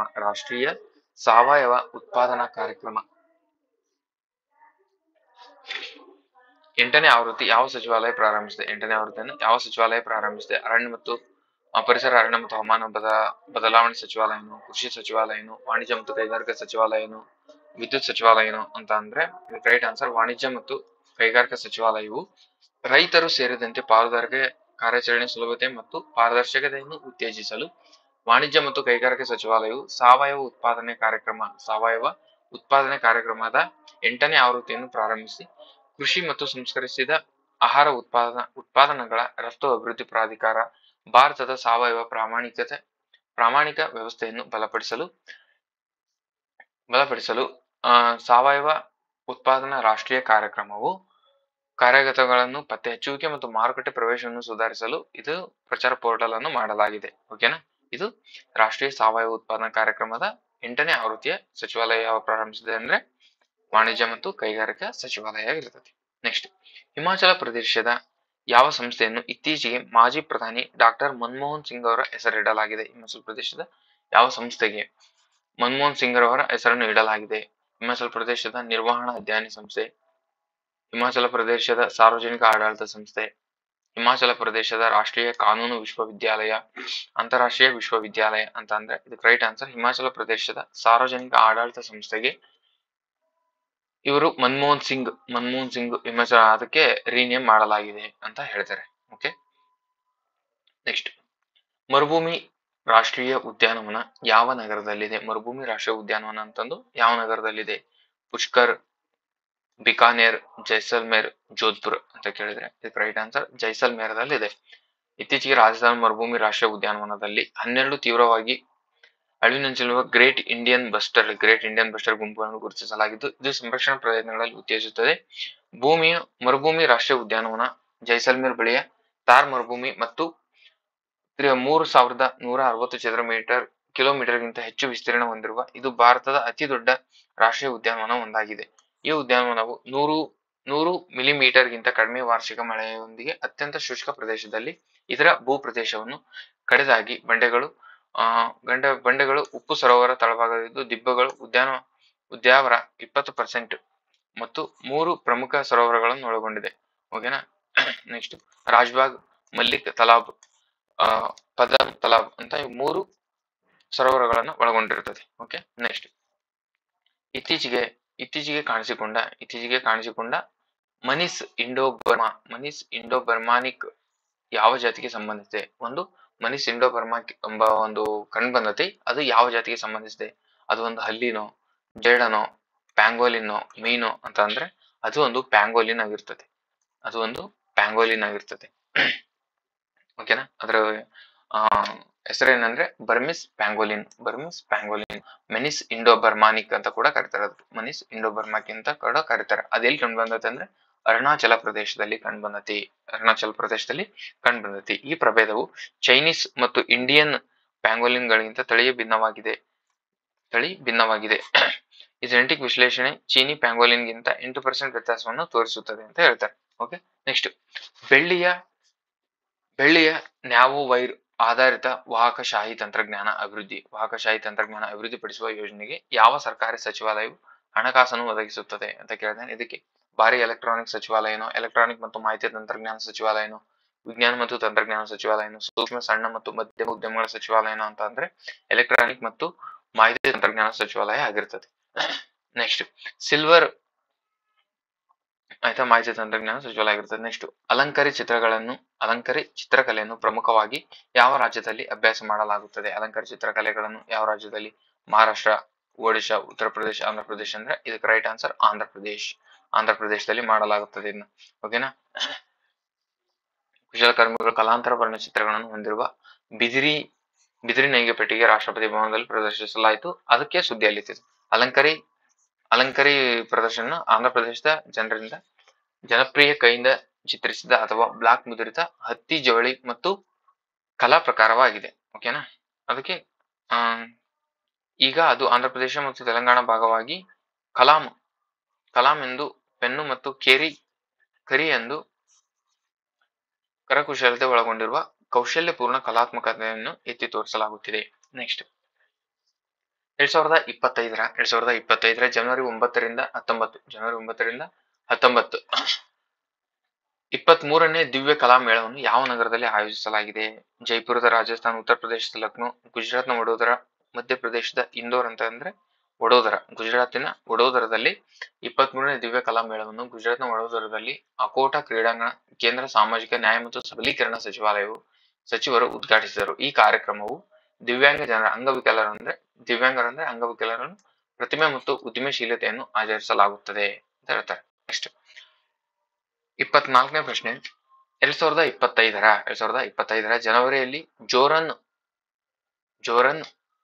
8ನೇ ಆವೃತ್ತಿ ಯಾವ ಸಚಿವಾಲಯ ಪ್ರಾರಂಭಿಸಿದೆ? 8ನೇ ಆವೃತ್ತಿಯನ್ನು ಯಾವ ಸಚಿವಾಲಯ ಪ್ರಾರಂಭಿಸಿದೆ? ಅರಣ್ಯ ಮತ್ತು ಹವಾಮಾನ ಬದಲಾವಣೆ ಸಚಿವಾಲಯನು, ಕೃಷಿ ಸಚಿವಾಲಯನು, ವಾಣಿಜ್ಯ ಮತ್ತು ಕೈಗಾರಿಕಾ ಸಚಿವಾಲಯನು, ವಿದ್ಯುತ್ ಸಚಿವಾಲಯನು ಅಂತ ಅಂದ್ರೆ ರೈಟ್ ಆನ್ಸರ್ ವಾಣಿಜ್ಯ ಮತ್ತು ಕೈಗಾರಿಕಾ ಸಚಿವಾಲಯವು ರೈತರು ಸೇರಿದಂತೆ ಪಾಲುದಾರಿಕೆ ಕಾರ್ಯಾಚರಣೆ ಸುಲಭತೆ ಮತ್ತು ಪಾರದರ್ಶಕತೆಯನ್ನು ಉತ್ತೇಜಿಸಲು ವಾಣಿಜ್ಯ ಮತ್ತು ಕೈಗಾರಿಕಾ ಸಚಿವಾಲಯವು ಸಾವಯವ ಉತ್ಪಾದನೆ ಕಾರ್ಯಕ್ರಮದ 8ನೇ ಆವೃತ್ತಿಯನ್ನು ಪ್ರಾರಂಭಿಸಿ ಕೃಷಿ ಮತ್ತು ಸಂಸ್ಕರಿಸಿದ ಆಹಾರ ಉತ್ಪಾದನೆಗಳ ರಫ್ತು ಅಭಿವೃದ್ಧಿ ಪ್ರಾಧಿಕಾರ ಭಾರತದ ಸಾವಯವ ಪ್ರಾಮಾಣಿಕ ವ್ಯವಸ್ಥೆಯನ್ನು ಬಲಪಡಿಸಲು ಸಾವಯವ ಉತ್ಪಾದನಾ ರಾಷ್ಟ್ರೀಯ ಕಾರ್ಯಕ್ರಮವು ಕಾರ್ಯಗತಗಳನ್ನು ಪತ್ತೆ ಹಚ್ಚುವಿಕೆ ಮತ್ತು ಮಾರುಕಟ್ಟೆ ಪ್ರವೇಶವನ್ನು ಸುಧಾರಿಸಲು ಇದು ಪ್ರಚಾರ ಪೋರ್ಟಲ್ ಅನ್ನು ಮಾಡಲಾಗಿದೆ. ಓಕೆನಾ. ಇದು ರಾಷ್ಟ್ರೀಯ ಸಾವಯವ ಉತ್ಪಾದನಾ ಕಾರ್ಯಕ್ರಮದ 8ನೇ ಆವೃತ್ತಿಯ ಸಚಿವಾಲಯ ಯಾವ ಪ್ರಾರಂಭಿಸಿದೆ ಅಂದ್ರೆ ವಾಣಿಜ್ಯ ಮತ್ತು ಕೈಗಾರಿಕಾ ಸಚಿವಾಲಯ ಆಗಿರ್ತದೆ. ನೆಕ್ಸ್ಟ್, ಹಿಮಾಚಲ ಪ್ರದೇಶದ ಯಾವ ಸಂಸ್ಥೆಯನ್ನು ಇತ್ತೀಚೆಗೆ ಮಾಜಿ ಪ್ರಧಾನಿ ಡಾಕ್ಟರ್ ಮನಮೋಹನ್ ಸಿಂಗ್ ಅವರ ಹೆಸರಿಡಲಾಗಿದೆ? ಹಿಮಾಚಲ ಪ್ರದೇಶದ ಯಾವ ಸಂಸ್ಥೆಗೆ ಮನಮೋಹನ್ ಸಿಂಗ್ ಅವರ ಹೆಸರನ್ನು ಇಡಲಾಗಿದೆ? ಹಿಮಾಚಲ ಪ್ರದೇಶದ ನಿರ್ವಹಣಾ ಅಧ್ಯಯನ ಸಂಸ್ಥೆ, ಹಿಮಾಚಲ ಪ್ರದೇಶದ ಸಾರ್ವಜನಿಕ ಆಡಳಿತ ಸಂಸ್ಥೆ, ಹಿಮಾಚಲ ಪ್ರದೇಶದ ರಾಷ್ಟ್ರೀಯ ಕಾನೂನು ವಿಶ್ವವಿದ್ಯಾಲಯ, ಅಂತಾರಾಷ್ಟ್ರೀಯ ವಿಶ್ವವಿದ್ಯಾಲಯ ಅಂತ ಅಂದ್ರೆ ಇದಕ್ಕೆ ರೈಟ್ ಆನ್ಸರ್ ಹಿಮಾಚಲ ಪ್ರದೇಶದ ಸಾರ್ವಜನಿಕ ಆಡಳಿತ ಸಂಸ್ಥೆಗೆ ಇವರು ಮನಮೋಹನ್ ಸಿಂಗ್ ಹಿಮಾಚಲ ಅದಕ್ಕೆ ರೀನೇಮ್ ಮಾಡಲಾಗಿದೆ ಅಂತ ಹೇಳ್ತಾರೆ. ಓಕೆ. ನೆಕ್ಸ್ಟ್, ಮರುಭೂಮಿ ರಾಷ್ಟ್ರೀಯ ಉದ್ಯಾನವನ ಯಾವ ನಗರದಲ್ಲಿದೆ? ಮರುಭೂಮಿ ರಾಷ್ಟ್ರೀಯ ಉದ್ಯಾನವನ ಅಂತಂದು ಯಾವ ನಗರದಲ್ಲಿದೆ? ಪುಷ್ಕರ್, ಬಿಕಾನೇರ್, ಜೈಸಲ್ಮೇರ್, ಜೋಧ್ಪುರ್ ಅಂತ ಕೇಳಿದ್ರೆ ಇದಕ್ಕೆ ರೈಟ್ ಆನ್ಸರ್ ಜೈಸಲ್ಮೇರದಲ್ಲಿದೆ. ಇತ್ತೀಚೆಗೆ ರಾಜಸ್ಥಾನ ಮರುಭೂಮಿ ರಾಷ್ಟ್ರೀಯ ಉದ್ಯಾನವನದಲ್ಲಿ 12 ತೀವ್ರವಾಗಿ ಅಳಿವಿನಂಚಿರುವ ಗ್ರೇಟ್ ಇಂಡಿಯನ್ ಬಸ್ಟರ್ ಗುಂಪುಗಳನ್ನು ಗುರುತಿಸಲಾಗಿದ್ದು ಇದು ಸಂರಕ್ಷಣಾ ಪ್ರಯತ್ನಗಳಲ್ಲಿ ಉತ್ತೇಜಿಸುತ್ತದೆ. ಮರುಭೂಮಿ ರಾಷ್ಟ್ರೀಯ ಉದ್ಯಾನವನ ಜೈಸಲ್ಮೇರ್ ಬಳಿಯ ಥಾರ್ ಮರುಭೂಮಿ ಮತ್ತು 3160 ಕಿಲೋಮೀಟರ್ಗಿಂತ ಹೆಚ್ಚು ವಿಸ್ತೀರ್ಣ ಹೊಂದಿರುವ ಇದು ಭಾರತದ ಅತಿ ದೊಡ್ಡ ರಾಷ್ಟ್ರೀಯ ಉದ್ಯಾನವನ ಒಂದಾಗಿದೆ. ಈ ಉದ್ಯಾನವನವು 100 ಮಿಲಿಮೀಟರ್ಗಿಂತ ಕಡಿಮೆ ವಾರ್ಷಿಕ ಮಳೆಯೊಂದಿಗೆ ಅತ್ಯಂತ ಶುಷ್ಕ ಪ್ರದೇಶದಲ್ಲಿ ಇದರ ಭೂಪ್ರದೇಶವನ್ನು ಕಡೆದಾಗಿ ಬಂಡೆಗಳು ಉಪ್ಪು ಸರೋವರ ತಳಭಾಗದಲ್ಲಿದ್ದು ದಿಬ್ಬಗಳು ಉದ್ಯಾವರ 20% ಮತ್ತು 3 ಪ್ರಮುಖ ಸರೋವರಗಳನ್ನು ಒಳಗೊಂಡಿದೆ. ಓಕೆನಾ. ನೆಕ್ಸ್ಟ್ ರಾಜ್ಬಾಗ್, ಮಲ್ಲಿಕ್ ತಲಾಬ್, ಪದಮ್ ತಲಾಬ್ ಅಂತ 3 ಸರೋವರಗಳನ್ನು ಒಳಗೊಂಡಿರುತ್ತದೆ. ಓಕೆ. ನೆಕ್ಸ್ಟ್ ಇತ್ತೀಚೆಗೆ ಕಾಣಿಸಿಕೊಂಡ ಮನಿಸ್ ಇಂಡೋ ಬರ್ಮಾನಿಕ್ ಯಾವ ಜಾತಿಗೆ ಸಂಬಂಧಿಸಿದೆ? ಒಂದು ಮನಿಸ್ ಇಂಡೋ ಬರ್ಮಾಕ್ ಎಂಬ ಒಂದು ಕಂಡುಬಂದತಿ, ಅದು ಯಾವ ಜಾತಿಗೆ ಸಂಬಂಧಿಸಿದೆ? ಅದು ಒಂದು ಹಲ್ಲಿನೋ, ಜೇಡನೋ, ಪ್ಯಾಂಗೋಲಿನೋ, ಮೀನೋ ಅಂತ ಅಂದ್ರೆ ಅದು ಒಂದು ಪ್ಯಾಂಗೋಲಿನ್ ಆಗಿರ್ತದೆ. ಓಕೆನಾ. ಅದರ ಹೆಸರೇನಂದ್ರೆ ಬರ್ಮಿಸ್ ಪ್ಯಾಂಗೋಲಿನ್. ಮೆನಿಸ್ ಇಂಡೋ ಬರ್ಮಾನಿಕ್ ಅಂತ ಕೂಡ ಕರೀತಾರೆ. ಅದು ಮನಿಸ್ ಇಂಡೋ ಬರ್ಮಾಕ್ ಅಂತ ಕೂಡ ಕರೀತಾರೆ. ಅದೆಲ್ಲಿ ಕಂಡು ಬಂದತೆ ಅಂದ್ರೆ ಅರುಣಾಚಲ ಪ್ರದೇಶದಲ್ಲಿ ಕಂಡುಬಂದತಿ. ಈ ಪ್ರಭೇದವು ಚೈನೀಸ್ ಮತ್ತು ಇಂಡಿಯನ್ ಪ್ಯಾಂಗೋಲಿನ್ ಗಳಿಗಿಂತ ತಳಿ ಭಿನ್ನವಾಗಿದೆ. ಈ ಜೆನೆಟಿಕ್ ವಿಶ್ಲೇಷಣೆ ಚೀನಿ ಪ್ಯಾಂಗೋಲಿನ್ ಗಿಂತ 8% ವ್ಯತ್ಯಾಸವನ್ನು ತೋರಿಸುತ್ತದೆ ಅಂತ ಹೇಳ್ತಾರೆ. ಓಕೆ. ನೆಕ್ಸ್ಟ್ ಬೆಳ್ಳಿಯ ನ್ಯಾವೋವೈರ್ ಆಧಾರಿತ ವಾಹಕಶಾಹಿ ತಂತ್ರಜ್ಞಾನ ಅಭಿವೃದ್ಧಿಪಡಿಸುವ ಯೋಜನೆಗೆ ಯಾವ ಸರ್ಕಾರಿ ಸಚಿವಾಲಯವು ಹಣಕಾಸನ್ನು ಒದಗಿಸುತ್ತದೆ ಅಂತ ಕೇಳಿದ್ರೆ, ಇದಕ್ಕೆ ಭಾರಿ ಎಲೆಕ್ಟ್ರಾನಿಕ್ ಸಚಿವಾಲಯನೋ, ಎಲೆಕ್ಟ್ರಾನಿಕ್ ಮತ್ತು ಮಾಹಿತಿ ತಂತ್ರಜ್ಞಾನ ಸಚಿವಾಲಯನೋ, ವಿಜ್ಞಾನ ಮತ್ತು ತಂತ್ರಜ್ಞಾನ ಸಚಿವಾಲಯನೋ, ಸೂಕ್ಷ್ಮ ಸಣ್ಣ ಮತ್ತು ಮಧ್ಯಮ ಉದ್ಯಮಗಳ ಸಚಿವಾಲಯನೋ ಅಂತ ಅಂದ್ರೆ ಎಲೆಕ್ಟ್ರಾನಿಕ್ ಮತ್ತು ಮಾಹಿತಿ ತಂತ್ರಜ್ಞಾನ ಸಚಿವಾಲಯ ಆಗಿರ್ತದೆ. ನೆಕ್ಸ್ಟ್ ಮಾಹಿತಿ ತಂತ್ರಜ್ಞಾನ ಸಚಿವಾಲಯ ಆಗಿರ್ತದೆ. ನೆಕ್ಸ್ಟ್ ಅಲಂಕರಿ ಚಿತ್ರಕಲೆಯನ್ನು ಪ್ರಮುಖವಾಗಿ ಯಾವ ರಾಜ್ಯದಲ್ಲಿ ಅಭ್ಯಾಸ ಮಾಡಲಾಗುತ್ತದೆ? ಅಲಂಕರಿ ಚಿತ್ರಕಲೆಗಳನ್ನು ಯಾವ ರಾಜ್ಯದಲ್ಲಿ? ಮಹಾರಾಷ್ಟ್ರ, ಒಡಿಶಾ, ಉತ್ತರ ಪ್ರದೇಶ, ಆಂಧ್ರ ಪ್ರದೇಶ ಅಂದ್ರೆ ಇದಕ್ಕೆ ರೈಟ್ ಆನ್ಸರ್ ಆಂಧ್ರ ಪ್ರದೇಶದಲ್ಲಿ ಮಾಡಲಾಗುತ್ತದೆ ಇದನ್ನ. ಓಕೆನಾ. ಕುಶಲಕರ್ಮಿಗಳು ಕಲಾಂತರ ವರ್ಣಚಿತ್ರಗಳನ್ನು ಹೊಂದಿರುವ ಬಿದಿರಿ ನೇಯ್ಗೆ ಪೆಟ್ಟಿಗೆ ರಾಷ್ಟ್ರಪತಿ ಭವನದಲ್ಲಿ ಪ್ರದರ್ಶಿಸಲಾಯಿತು. ಅದಕ್ಕೆ ಸುದ್ದಿ ಅಲ್ಲಿತ್ತು. ಅಲಂಕರಿ ಪ್ರದರ್ಶನ ಆಂಧ್ರ ಪ್ರದೇಶದ ಜನರಿಂದ ಜನಪ್ರಿಯ ಕೈಯಿಂದ ಚಿತ್ರಿಸಿದ ಅಥವಾ ಬ್ಲಾಕ್ ಮುದ್ರಿತ ಹತ್ತಿ ಜವಳಿ ಮತ್ತು ಕಲಾ ಪ್ರಕಾರವಾಗಿದೆ. ಓಕೆನಾ. ಅದಕ್ಕೆ ಈಗ ಅದು ಆಂಧ್ರ ಪ್ರದೇಶ ಮತ್ತು ತೆಲಂಗಾಣ ಭಾಗವಾಗಿ ಕಲಾಂ ಎಂದು ಪೆನ್ನು ಮತ್ತು ಕರಿ ಎಂದು ಕರಕುಶಲತೆ ಒಳಗೊಂಡಿರುವ ಕೌಶಲ್ಯಪೂರ್ಣ ಕಲಾತ್ಮಕತೆಯನ್ನು ಎತ್ತಿ ತೋರಿಸಲಾಗುತ್ತಿದೆ. ನೆಕ್ಸ್ಟ್ 2025 ಜನವರಿ 9ರಿಂದ 19 23ನೇ ದಿವ್ಯ ಕಲಾ ಮೇಳವನ್ನು ಯಾವ ನಗರದಲ್ಲಿ ಆಯೋಜಿಸಲಾಗಿದೆ? ಜೈಪುರದ, ರಾಜಸ್ಥಾನ, ಉತ್ತರ ಪ್ರದೇಶದ ಲಕ್ನೋ, ಗುಜರಾತ್ನ ವಡೋದರ, ಮಧ್ಯಪ್ರದೇಶದ ಇಂದೋರ್ ಅಂತ ಅಂದ್ರೆ ಗುಜರಾತಿನ ವಡೋದರದಲ್ಲಿ 23ನೇ ದಿವ್ಯ ಕಲಾ ಮೇಳವನ್ನು ಗುಜರಾತ್ನ ವಡೋದರದಲ್ಲಿ ಅಕೋಟಾ ಕ್ರೀಡಾಂಗಣ ಕೇಂದ್ರ ಸಾಮಾಜಿಕ ನ್ಯಾಯ ಮತ್ತು ಸಬಲೀಕರಣ ಸಚಿವರು ಉದ್ಘಾಟಿಸಿದರು. ಈ ಕಾರ್ಯಕ್ರಮವು ಅಂಗವಿಕಲರನ್ನು ಪ್ರತಿಮೆ ಮತ್ತು ಉದ್ಯಮಶೀಲತೆಯನ್ನು ಆಚರಿಸಲಾಗುತ್ತದೆ ಅಂತ ಹೇಳ್ತಾರೆ. ನೆಕ್ಸ್ಟ್ 24ನೇ ಪ್ರಶ್ನೆ. 2025 ಜನವರಿಯಲ್ಲಿ ಜೋರನ್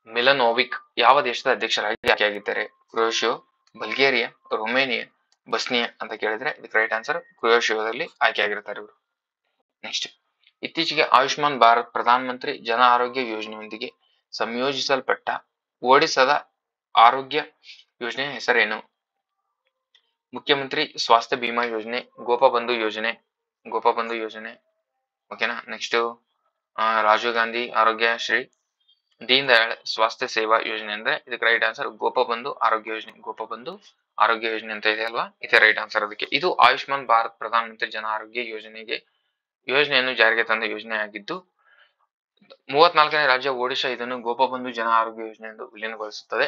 ಮಿಲನೋವಿಕ್ ಯಾವ ದೇಶದ ಅಧ್ಯಕ್ಷರಾಗಿ ಆಯ್ಕೆಯಾಗಿದ್ದಾರೆ? ಕ್ರೊಯೇಷಿಯಾ, ಬಲ್ಗೇರಿಯಾ, ರೊಮೇನಿಯಾ, ಬಸ್ನಿಯಾ ಅಂತ ಕೇಳಿದ್ರೆ ಇದಕ್ಕೆ ರೈಟ್ ಆನ್ಸರ್ ಕ್ರೊಯೇಷಿಯಾದಲ್ಲಿ ಆಯ್ಕೆಯಾಗಿರ್ತಾರೆ ಇವರು. ನೆಕ್ಸ್ಟ್ ಇತ್ತೀಚೆಗೆ ಆಯುಷ್ಮಾನ್ ಭಾರತ್ ಪ್ರಧಾನ ಮಂತ್ರಿ ಜನ ಆರೋಗ್ಯ ಯೋಜನೆಯೊಂದಿಗೆ ಸಂಯೋಜಿಸಲ್ಪಟ್ಟ ಒಡಿಶಾದ ಆರೋಗ್ಯ ಯೋಜನೆಯ ಹೆಸರೇನು? ಮುಖ್ಯಮಂತ್ರಿ ಸ್ವಾಸ್ಥ್ಯ ಬಿಮಾ ಯೋಜನೆ, ಗೋಪಬಂಧು ಯೋಜನೆ. ಓಕೆನಾ. ನೆಕ್ಸ್ಟ್ ರಾಜೀವ್ ಗಾಂಧಿ ಆರೋಗ್ಯ ಶ್ರೀ, ದೀನ್ ದಯಾಳ್ ಸ್ವಾಸ್ಥ್ಯ ಸೇವಾ ಯೋಜನೆ ಅಂದ್ರೆ ಇದಕ್ಕೆ ರೈಟ್ ಆನ್ಸರ್ ಗೋಪಬಂಧು ಆರೋಗ್ಯ ಯೋಜನೆ ಅಂತ ಇದೆ ಅಲ್ವಾ, ಇದೇ ರೈಟ್ ಆನ್ಸರ್ ಅದಕ್ಕೆ. ಇದು ಆಯುಷ್ಮಾನ್ ಭಾರತ್ ಪ್ರಧಾನ ಮಂತ್ರಿ ಜನ ಆರೋಗ್ಯ ಯೋಜನೆಯನ್ನು ಜಾರಿಗೆ ತಂದ ಯೋಜನೆಯಾಗಿದ್ದು 34ನೇ ರಾಜ್ಯ ಒಡಿಶಾ ಇದನ್ನು ಗೋಪಬಂಧು ಜನ ಆರೋಗ್ಯ ಯೋಜನೆ ಎಂದು ವಿಲೀನಗೊಳಿಸುತ್ತದೆ.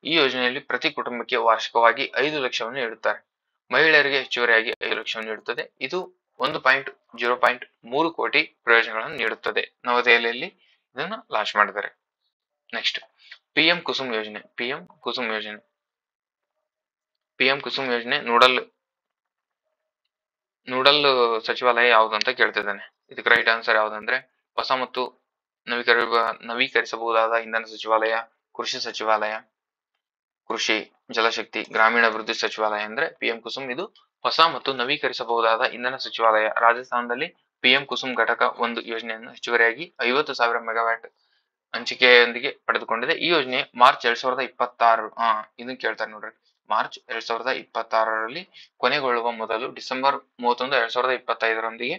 ಈ ಯೋಜನೆಯಲ್ಲಿ ಪ್ರತಿ ಕುಟುಂಬಕ್ಕೆ ವಾರ್ಷಿಕವಾಗಿ 5 ಲಕ್ಷವನ್ನು ನೀಡುತ್ತಾರೆ. ಮಹಿಳೆಯರಿಗೆ ಹೆಚ್ಚುವರಿಯಾಗಿ 5 ಲಕ್ಷವನ್ನು ನೀಡುತ್ತದೆ. ಇದು 1.3 ಕೋಟಿ ಪ್ರಯೋಜನಗಳನ್ನು ನೀಡುತ್ತದೆ. ನವದೆಹಲಿಯಲ್ಲಿ ಇದನ್ನು ಲಾಂಚ್ ಮಾಡಿದ್ದಾರೆ. ನೆಕ್ಸ್ಟ್ ಪಿಎಂ ಕುಸುಮ್ ಯೋಜನೆ ನೋಡಲ್ ಸಚಿವಾಲಯ ಯಾವುದು ಅಂತ ಕೇಳ್ತಿದ್ದಾನೆ. ಇದಕ್ಕೆ ರೈಟ್ ಆನ್ಸರ್ ಯಾವ್ದಂದ್ರೆ ಹೊಸ ಮತ್ತು ನವೀಕರಿಸಬಹುದಾದ ಇಂಧನ ಸಚಿವಾಲಯ, ಕೃಷಿ ಸಚಿವಾಲಯ, ಕೃಷಿ, ಜಲಶಕ್ತಿ, ಗ್ರಾಮೀಣಾಭಿವೃದ್ಧಿ ಸಚಿವಾಲಯ ಅಂದ್ರೆ ಪಿಎಂ ಕುಸುಮ್ ಇದು ಹೊಸ ಮತ್ತು ನವೀಕರಿಸಬಹುದಾದ ಇಂಧನ ಸಚಿವಾಲಯ. ರಾಜಸ್ಥಾನದಲ್ಲಿ ಪಿಎಂ ಕುಸುಮ್ ಘಟಕ 1 ಯೋಜನೆಯನ್ನು ಹೆಚ್ಚುವರಿಯಾಗಿ 50,000 ಮೆಗಾವ್ಯಾಟ್ ಹಂಚಿಕೆಯೊಂದಿಗೆ ಪಡೆದುಕೊಂಡಿದೆ. ಈ ಯೋಜನೆ ಮಾರ್ಚ್ 2026 ಇದನ್ನ ಕೇಳ್ತಾರೆ ನೋಡ್ರಿ. ಮಾರ್ಚ್ 2026ರಲ್ಲಿ ಕೊನೆಗೊಳ್ಳುವ ಮೊದಲು ಡಿಸೆಂಬರ್ 31, 2025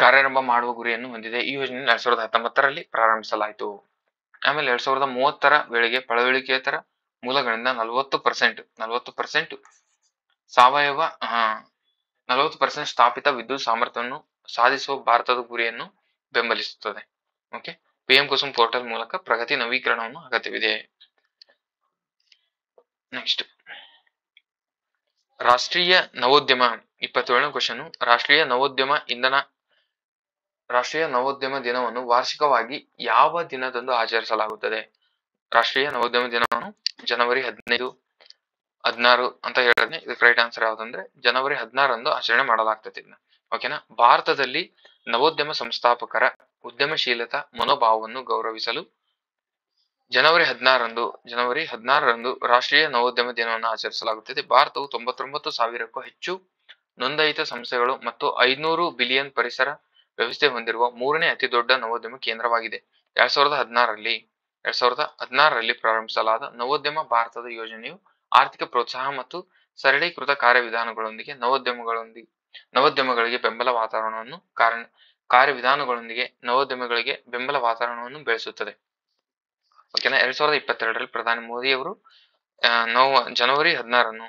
ಕಾರ್ಯಾರಂಭ ಮಾಡುವ ಗುರಿಯನ್ನು ಹೊಂದಿದೆ. ಈ ಯೋಜನೆ 2019ರಲ್ಲಿ ಪ್ರಾರಂಭಿಸಲಾಯಿತು. ಆಮೇಲೆ 2030 ವೇಳೆಗೆ ಪಳವಳಿಕೆಯೇತರ ಮೂಲಗಳಿಂದ 40% ಸಾವಯವ 40% ಸ್ಥಾಪಿತ ವಿದ್ಯುತ್ ಸಾಮರ್ಥ್ಯವನ್ನು ಸಾಧಿಸುವ ಭಾರತದ ಗುರಿಯನ್ನು ಬೆಂಬಲಿಸುತ್ತದೆ. ಓಕೆ, ಪಿಎಂ ಕುಸುಮ್ ಪೋರ್ಟಲ್ ಮೂಲಕ ಪ್ರಗತಿ ನವೀಕರಣವನ್ನು ಅಗತ್ಯವಿದೆ. ನೆಕ್ಸ್ಟ್, ರಾಷ್ಟ್ರೀಯ ನವೋದ್ಯಮ 27ನೇ ಕ್ವಶನ್. ರಾಷ್ಟ್ರೀಯ ನವೋದ್ಯಮ ದಿನವನ್ನು ವಾರ್ಷಿಕವಾಗಿ ಯಾವ ದಿನದಂದು ಆಚರಿಸಲಾಗುತ್ತದೆ? ರಾಷ್ಟ್ರೀಯ ನವೋದ್ಯಮ ದಿನವನ್ನು ಜನವರಿ 15, 16 ಅಂತ ಹೇಳಿದ್ರೆ ಇದಕ್ಕೆ ರೈಟ್ ಆನ್ಸರ್ ಯಾವ್ದಂದ್ರೆ ಜನವರಿ 16ರಂದು ಆಚರಣೆ ಮಾಡಲಾಗ್ತದೆ. ಓಕೆನಾ. ಭಾರತದಲ್ಲಿ ನವೋದ್ಯಮ ಸಂಸ್ಥಾಪಕರ ಉದ್ಯಮಶೀಲತಾ ಮನೋಭಾವವನ್ನು ಗೌರವಿಸಲು ಜನವರಿ 16ರಂದು ರಾಷ್ಟ್ರೀಯ ನವೋದ್ಯಮ ದಿನವನ್ನು ಆಚರಿಸಲಾಗುತ್ತದೆ. ಭಾರತವು 99,000ಕ್ಕೂ ಹೆಚ್ಚು ನೋಂದಾಯಿತ ಸಂಸ್ಥೆಗಳು ಮತ್ತು 500 ಬಿಲಿಯನ್ ಪರಿಸರ ವ್ಯವಸ್ಥೆ ಹೊಂದಿರುವ 3ನೇ ಅತಿ ದೊಡ್ಡ ನವೋದ್ಯಮ ಕೇಂದ್ರವಾಗಿದೆ. 2016ರಲ್ಲಿ ಪ್ರಾರಂಭಿಸಲಾದ ನವೋದ್ಯಮ ಭಾರತದ ಯೋಜನೆಯು ಆರ್ಥಿಕ ಪ್ರೋತ್ಸಾಹ ಮತ್ತು ಸರಳೀಕೃತ ಕಾರ್ಯವಿಧಾನಗಳೊಂದಿಗೆ ನವೋದ್ಯಮಗಳಿಗೆ ಬೆಂಬಲ ವಾತಾವರಣವನ್ನು ಬೆಳೆಸುತ್ತದೆ. ಓಕೆನಾ. 2022ರಲ್ಲಿ ಪ್ರಧಾನಿ ಮೋದಿಯವರು ಜನವರಿ 16ನ್ನು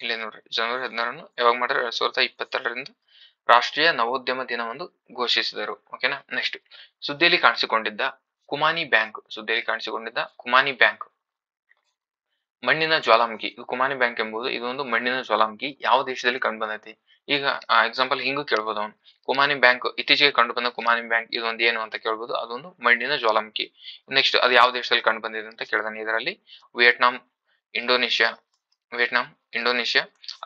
ಇಲ್ಲಿ ನೋಡ್ರಿ, ಜನವರಿ 16ನ್ನು ಯಾವಾಗ ಮಾಡ್ರೆ 2022ರಿಂದ ರಾಷ್ಟ್ರೀಯ ನವೋದ್ಯಮ ದಿನವನ್ನು ಘೋಷಿಸಿದರು. ಓಕೆನಾ. ನೆಕ್ಸ್ಟ್, ಸುದ್ದಿಯಲ್ಲಿ ಕಾಣಿಸಿಕೊಂಡಿದ್ದ ಕುಮಾನಿ ಬ್ಯಾಂಕ್ ಮಣ್ಣಿನ ಜ್ವಾಲಾಮುಖಿ. ಇದು ಕುಮಾನಿ ಬ್ಯಾಂಕ್ ಎಂಬುದು ಇದೊಂದು ಮಣ್ಣಿನ ಜ್ವಾಲಾಮುಖಿ ಯಾವ ದೇಶದಲ್ಲಿ ಕಂಡು ಬಂದೈತಿ? ಈಗ ಎಕ್ಸಾಂಪಲ್ ಹಿಂಗೂ ಕೇಳ್ಬೋದು ಅವನು. ಕುಮಾನಿ ಬ್ಯಾಂಕ್ ಇತ್ತೀಚೆಗೆ ಕಂಡು ಬಂದ ಕುಮಾನಿ ಬ್ಯಾಂಕ್ ಇದೊಂದು ಏನು ಅಂತ ಕೇಳ್ಬೋದು. ಅದೊಂದು ಮಣ್ಣಿನ ಜ್ವಾಲಾಮುಖಿ. ನೆಕ್ಸ್ಟ್, ಅದು ಯಾವ ದೇಶದಲ್ಲಿ ಕಂಡು ಬಂದಿದೆ ಅಂತ ಕೇಳಿದಾನೆ. ಇದರಲ್ಲಿ ವಿಯೆಟ್ನಾಂ, ಇಂಡೋನೇಷ್ಯಾ,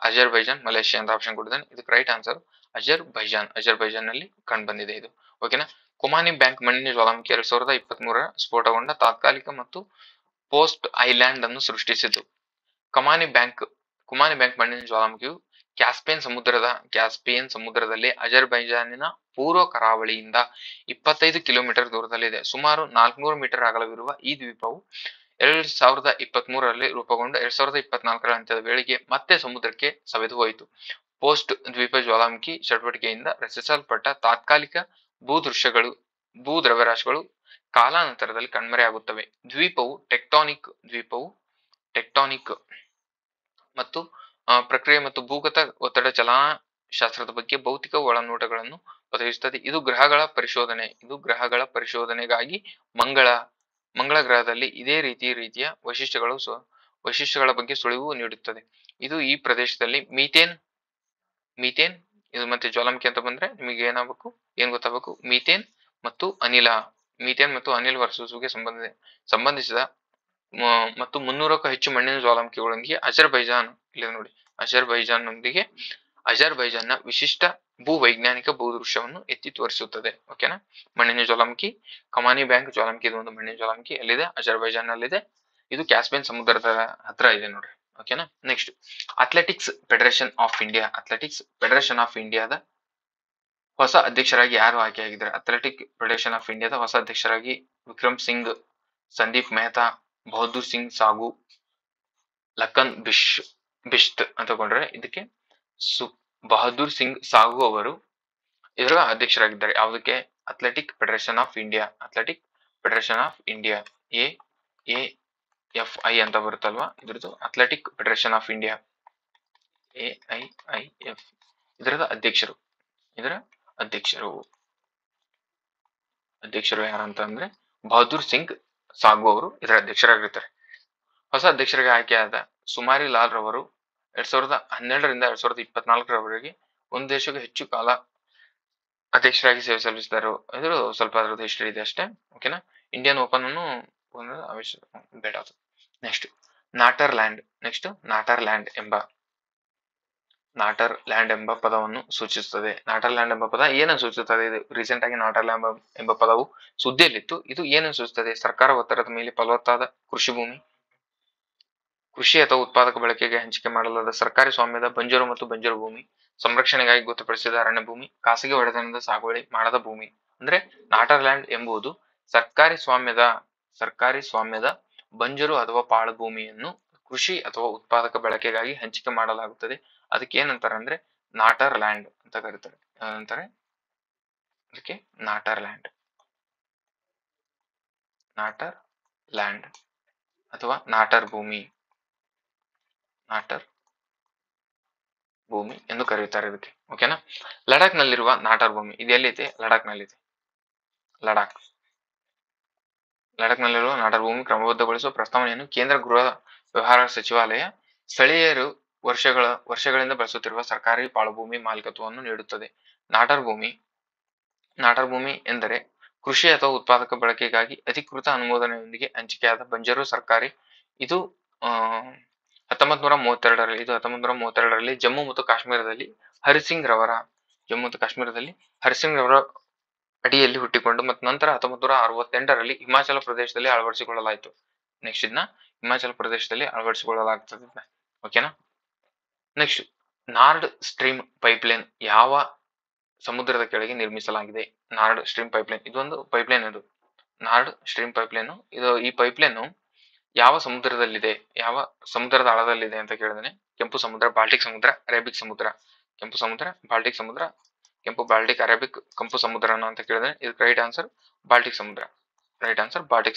ಅಜರ್ಬೈಜಾನ್, ಮಲೇಷ್ಯಾ ಅಂತ ಆಪ್ಷನ್ ಕೊಟ್ಟಿದ್ದಾನೆ. ಇದಕ್ಕೆ ರೈಟ್ ಆನ್ಸರ್ ಅಜರ್ಬೈಜಾನ್ ನಲ್ಲಿ ಕಂಡು ಬಂದಿದೆ ಇದು. ಓಕೆನಾ. ಕುಮಾನಿ ಬ್ಯಾಂಕ್ ಮಣ್ಣಿನ ಜ್ವಾಲಾಮುಖಿ 2023 ಸ್ಫೋಟಗೊಂಡ ತಾತ್ಕಾಲಿಕ ಮತ್ತು ಪೋಸ್ಟ್ ಐಲ್ಯಾಂಡ್ ಅನ್ನು ಸೃಷ್ಟಿಸಿತು. ಕುಮಾನಿ ಬ್ಯಾಂಕ್ ಮಣ್ಣಿನ ಜ್ವಾಲಾಮುಖಿಯು ಕ್ಯಾಸ್ಪಿಯನ್ ಸಮುದ್ರದಲ್ಲಿ ಅಜರ್ಬೈಜಾನಿನ ಪೂರ್ವ ಕರಾವಳಿಯಿಂದ 25 ಕಿಲೋಮೀಟರ್ ದೂರದಲ್ಲಿದೆ. ಸುಮಾರು 400 ಮೀಟರ್ ಅಗಲವಿರುವ ಈ ದ್ವೀಪವು 2023ರಲ್ಲಿ ರೂಪುಗೊಂಡು 2024ರ ಅಂತ್ಯದ ವೇಳೆಗೆ ಮತ್ತೆ ಸಮುದ್ರಕ್ಕೆ ಸವೆದು ಹೋಯಿತು. ಪೋಸ್ಟ್ ದ್ವೀಪ ಜ್ವಾಲಾಮುಖಿ ಚಟುವಟಿಕೆಯಿಂದ ರಚಿಸಲ್ಪಟ್ಟ ತಾತ್ಕಾಲಿಕ ಭೂ ದ್ರವ್ಯರಾಶಿಗಳು ಕಾಲಾನಂತರದಲ್ಲಿ ಕಣ್ಮರೆಯಾಗುತ್ತವೆ. ದ್ವೀಪವು ಟೆಕ್ಟಾನಿಕ್ ಮತ್ತು ಪ್ರಕ್ರಿಯೆ ಮತ್ತು ಭೂಗತ ಒತ್ತಡ ಚಲನಶಾಸ್ತ್ರದ ಬಗ್ಗೆ ಭೌತಿಕ ಒಳನೋಟಗಳನ್ನು ಒದಗಿಸುತ್ತದೆ. ಇದು ಗ್ರಹಗಳ ಪರಿಶೋಧನೆಗಾಗಿ ಮಂಗಳ ಗ್ರಹದಲ್ಲಿ ಇದೇ ರೀತಿಯ ವೈಶಿಷ್ಟ್ಯಗಳ ಬಗ್ಗೆ ಸುಳಿವು ನೀಡುತ್ತದೆ. ಇದು ಈ ಪ್ರದೇಶದಲ್ಲಿ ಮೀಥೇನ್ ಇದು ಮತ್ತೆ ಜ್ವಾಲಾಮುಖಿ ಅಂತ ಬಂದ್ರೆ ನಿಮಗೆ ಏನ್ ಗೊತ್ತಾಗಬೇಕು? ಮೀಥೇನ್ ಮತ್ತು ಅನಿಲ ಹೊರಸೂಸುವಿಕೆ ಸಂಬಂಧಿಸಿದ ಮತ್ತು 300ಕ್ಕೂ ಹೆಚ್ಚು ಮಣ್ಣಿನ ಜ್ವಾಲಾಮುಖಿಗಳೊಂದಿಗೆ ಅಜರ್ಬೈಜಾನ್ನ ವಿಶಿಷ್ಟ ಭೂವೈಜ್ಞಾನಿಕ ಭೂದೃಶ್ಯವನ್ನು ಎತ್ತಿ ತೋರಿಸುತ್ತದೆ. ಓಕೆನಾ. ಮಣ್ಣಿನ ಜ್ವಾಲಾಮುಖಿ ಕಮಾನಿ ಬ್ಯಾಂಕ್ ಜ್ವಾಲಾಮುಖಿ ಇದು ಒಂದು ಮಣ್ಣಿನ ಜ್ವಾಲಾಮುಖಿ ಎಲ್ಲಿದೆ? ಅಜರ್ಬೈಜಾನ್ ನಲ್ಲಿದೆ. ಇದು ಕ್ಯಾಸ್ಪಿಯನ್ ಸಮುದ್ರದ ಹತ್ರ ಇದೆ ನೋಡ್ರಿ. ಓಕೆನಾ. ನೆಕ್ಸ್ಟ್, ಅಥ್ಲೆಟಿಕ್ಸ್ ಫೆಡರೇಷನ್ ಆಫ್ ಇಂಡಿಯಾದ ಹೊಸ ಅಧ್ಯಕ್ಷರಾಗಿ ಯಾರು ಆಯ್ಕೆಯಾಗಿದ್ದಾರೆ? ಅಥ್ಲೆಟಿಕ್ ಫೆಡರೇಷನ್ ಆಫ್ ಇಂಡಿಯಾದ ಹೊಸ ಅಧ್ಯಕ್ಷರಾಗಿ ವಿಕ್ರಮ್ ಸಿಂಗ್, ಸಂದೀಪ್ ಮೆಹ್ತಾ, ಬಹದ್ದೂರ್ ಸಿಂಗ್ ಸಾಗು, ಲಖನ್ ಬಿಶ್ತ್ ಅಂತ ಕೊಂಡ್ರೆ ಇದಕ್ಕೆ ಬಹದ್ದೂರ್ ಸಿಂಗ್ ಸಾಗು ಅವರು ಇದರ ಅಧ್ಯಕ್ಷರಾಗಿದ್ದಾರೆ. ಯಾವುದಕ್ಕೆ? Athletic federation of India AFI ಅಂತ ಬರುತ್ತಲ್ವಾ, ಇದ್ರದ್ದು athletic federation of India AIIF ಇದರ ಅಧ್ಯಕ್ಷರು ಯಾರಂತ ಅಂದ್ರೆ ಬಹದ್ದೂರ್ ಸಿಂಗ್ ಸಾಗು ಅವರು ಇದರ ಅಧ್ಯಕ್ಷರಾಗಿರ್ತಾರೆ. ಹೊಸ ಅಧ್ಯಕ್ಷರಿಗೆ ಆಯ್ಕೆಯಾದ ಸುಮಾರಿ ಲಾಲ್ ರವರು 2012ರಿಂದ 2024ರವರೆಗೆ ಒಂದು ದೇಶಕ್ಕೂ ಹೆಚ್ಚು ಕಾಲ ಅಧ್ಯಕ್ಷರಾಗಿ ಸೇವೆ ಸಲ್ಲಿಸಿದರು. ಇದು ಸ್ವಲ್ಪ ಅದರದ್ದು ಹಿಸ್ಟ್ರಿ ಇದೆ ಅಷ್ಟೇ. ಓಕೆನಾ. ಇಂಡಿಯನ್ ಓಪನ್ ಅನ್ನು ಬೇಡ. ನೆಕ್ಸ್ಟ್, ನಾಟರ್ಲ್ಯಾಂಡ್ ಎಂಬ ಪದವನ್ನು ಸೂಚಿಸುತ್ತದೆ. ನಾಟರ್ಲ್ಯಾಂಡ್ ಎಂಬ ಪದ ಏನನ್ನು ಸೂಚಿಸುತ್ತದೆ? ಇದು ರೀಸೆಂಟ್ ಆಗಿ ನಾಟರ್ಲ್ಯಾಂಡ್ ಎಂಬ ಪದವು ಸುದ್ದಿಯಲ್ಲಿತ್ತು. ಇದು ಏನನ್ನು ಸೂಚಿಸುತ್ತದೆ? ಸರ್ಕಾರ ಒತ್ತಡದ ಮೇಲೆ ಫಲವತ್ತಾದ ಕೃಷಿ ಅಥವಾ ಉತ್ಪಾದಕ ಬಳಕೆಗೆ ಹಂಚಿಕೆ ಮಾಡಲಾದ ಸರ್ಕಾರಿ ಸ್ವಾಮ್ಯದ ಬಂಜರು ಭೂಮಿ, ಸಂರಕ್ಷಣೆಗಾಗಿ ಗೊತ್ತುಪಡಿಸಿದ ಅರಣ್ಯ ಭೂಮಿ, ಖಾಸಗಿ ಒಡೆತನದ ಸಾಗುವಳಿ ಮಾಡದ ಭೂಮಿ. ಅಂದ್ರೆ ನಾಟರ್ ಲ್ಯಾಂಡ್ ಎಂಬುದು ಸರ್ಕಾರಿ ಸ್ವಾಮ್ಯದ ಬಂಜರು ಅಥವಾ ಪಾಳು ಭೂಮಿಯನ್ನು ಕೃಷಿ ಅಥವಾ ಉತ್ಪಾದಕ ಬಳಕೆಗಾಗಿ ಹಂಚಿಕೆ ಮಾಡಲಾಗುತ್ತದೆ. ಅದಕ್ಕೆ ಏನಂತಾರೆ ಅಂದ್ರೆ ನಾಟರ್ ಲ್ಯಾಂಡ್ ಅಂತ ಕರೀತಾರೆ. ಏನಂತಾರೆ ಅದಕ್ಕೆ? ನಾಟರ್ ಲ್ಯಾಂಡ್ ಅಥವಾ ನಾಟರ್ ಭೂಮಿ ಎಂದು ಕರೆಯುತ್ತಾರೆ ಇದಕ್ಕೆ. ಓಕೆನಾ. ಲಡಾಖ್ ನಲ್ಲಿರುವ ನಾಟರ್ ಭೂಮಿ ಇದು ಎಲ್ಲಿದೆ? ಲಡಾಖ್ ನಲ್ಲಿದೆ. ಲಡಾಖ್ ನಲ್ಲಿರುವ ನಾಟರ್ ಭೂಮಿ ಕ್ರಮಬದ್ಧಗೊಳಿಸುವ ಪ್ರಸ್ತಾವನೆಯನ್ನು ಕೇಂದ್ರ ಗೃಹ ವ್ಯವಹಾರ ಸಚಿವಾಲಯ ಸ್ಥಳೀಯರು ವರ್ಷಗಳಿಂದ ಬಳಸುತ್ತಿರುವ ಸರ್ಕಾರಿ ಪಾಳುಭೂಮಿ ಮಾಲೀಕತ್ವವನ್ನು ನೀಡುತ್ತದೆ. ನಾಟರ್ ಭೂಮಿ ಎಂದರೆ ಕೃಷಿ ಅಥವಾ ಉತ್ಪಾದಕ ಬಳಕೆಗಾಗಿ ಅಧಿಕೃತ ಅನುಮೋದನೆಯೊಂದಿಗೆ ಹಂಚಿಕೆಯಾದ ಬಂಜರು ಸರ್ಕಾರಿ. ಇದು 1932ರಲ್ಲಿ ಜಮ್ಮು ಮತ್ತು ಕಾಶ್ಮೀರದಲ್ಲಿ ಹರಿಸಿಂಗ್ ರವರ ಅಡಿಯಲ್ಲಿ ಹುಟ್ಟಿಕೊಂಡು ಮತ್ತು ನಂತರ 1968ರಲ್ಲಿ ಹಿಮಾಚಲ ಪ್ರದೇಶದಲ್ಲಿ ಅಳವಡಿಸಿಕೊಳ್ಳಲಾಯಿತು. ನೆಕ್ಸ್ಟ್ ಇದನ್ನ ಹಿಮಾಚಲ ಪ್ರದೇಶದಲ್ಲಿ ಅಳವಡಿಸಿಕೊಳ್ಳಲಾಗುತ್ತದೆ. ಓಕೆನಾ. ನೆಕ್ಸ್ಟ್, ನಾರ್ಡ್ ಸ್ಟ್ರೀಮ್ ಪೈಪ್ಲೈನ್ ಯಾವ ಸಮುದ್ರದ ಕೆಳಗೆ ನಿರ್ಮಿಸಲಾಗಿದೆ? ನಾರ್ಡ್ ಸ್ಟ್ರೀಮ್ ಪೈಪ್ಲೈನ್ ಇದೊಂದು ಪೈಪ್ಲೈನ್. ನಾರ್ಡ್ ಸ್ಟ್ರೀಮ್ ಪೈಪ್ಲೈನ್ ಈ ಪೈಪ್ಲೈನ್ ಯಾವ ಸಮುದ್ರದಲ್ಲಿದೆ? ಯಾವ ಸಮುದ್ರದ ಆಳದಲ್ಲಿದೆ ಅಂತ ಕೇಳಿದ್ರೆ ಕೆಂಪು ಸಮುದ್ರ, ಬಾಲ್ಟಿಕ್ ಸಮುದ್ರ, ಅರೇಬಿಕ್ ಸಮುದ್ರ. ಕೆಂಪು ಸಮುದ್ರ, ಬಾಲ್ಟಿಕ್ ಸಮುದ್ರ, ಕೆಂಪು, ಬಾಲ್ಟಿಕ್, ಅರೇಬಿಕ್, ಕಪ್ಪು ಸಮುದ್ರನ ಅಂತ ಕೇಳಿದ್ರೆ ಇದಕ್ಕೆ ರೈಟ್ ಆನ್ಸರ್ ಬಾಲ್ಟಿಕ್ ಸಮುದ್ರ. 2022ರ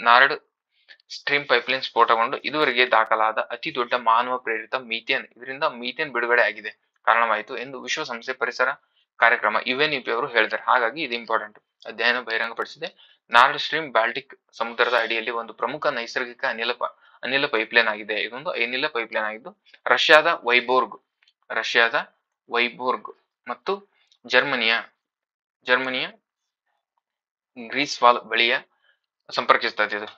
ನಾರ್ಡ್ ಸ್ಟ್ರೀಮ್ ಪೈಪ್ಲೈನ್ ಸ್ಫೋಟಗೊಂಡು ಇದುವರೆಗೆ ದಾಖಲಾದ ಅತಿ ದೊಡ್ಡ ಮಾನವ ಪ್ರೇರಿತ ಇದರಿಂದ ಮೀಥೇನ್ ಬಿಡುಗಡೆ ಆಗಿದೆ ಕಾರಣವಾಯಿತು ಎಂದು ವಿಶ್ವಸಂಸ್ಥೆ ಪರಿಸರ ಕಾರ್ಯಕ್ರಮ UNEP ಅವರು ಹೇಳಿದ್ದಾರೆ. ಹಾಗಾಗಿ ಇದು ಇಂಪಾರ್ಟೆಂಟ್. ಅಧ್ಯಯನ ಬಹಿರಂಗಪಡಿಸಿದೆ. ನಾರ್ಡ್ ಸ್ಟ್ರೀಮ್ ಬಾಲ್ಟಿಕ್ ಸಮುದ್ರದ ಅಡಿಯಲ್ಲಿ ಒಂದು ಪ್ರಮುಖ ನೈಸರ್ಗಿಕ ಅನಿಲ ಪೈಪ್ಲೈನ್ ಆಗಿದೆ. ಇದೊಂದು ಅನಿಲ ಪೈಪ್ಲೈನ್ ಆಗಿದ್ದು ರಷ್ಯಾದ ವೈಬೋರ್ಗ್ ಮತ್ತು ಜರ್ಮನಿಯ ಗ್ರೀಸ್ವಾಲ್ ಬಳಿಯ ಸಂಪರ್ಕಿಸ್ತದೆ. ಇದು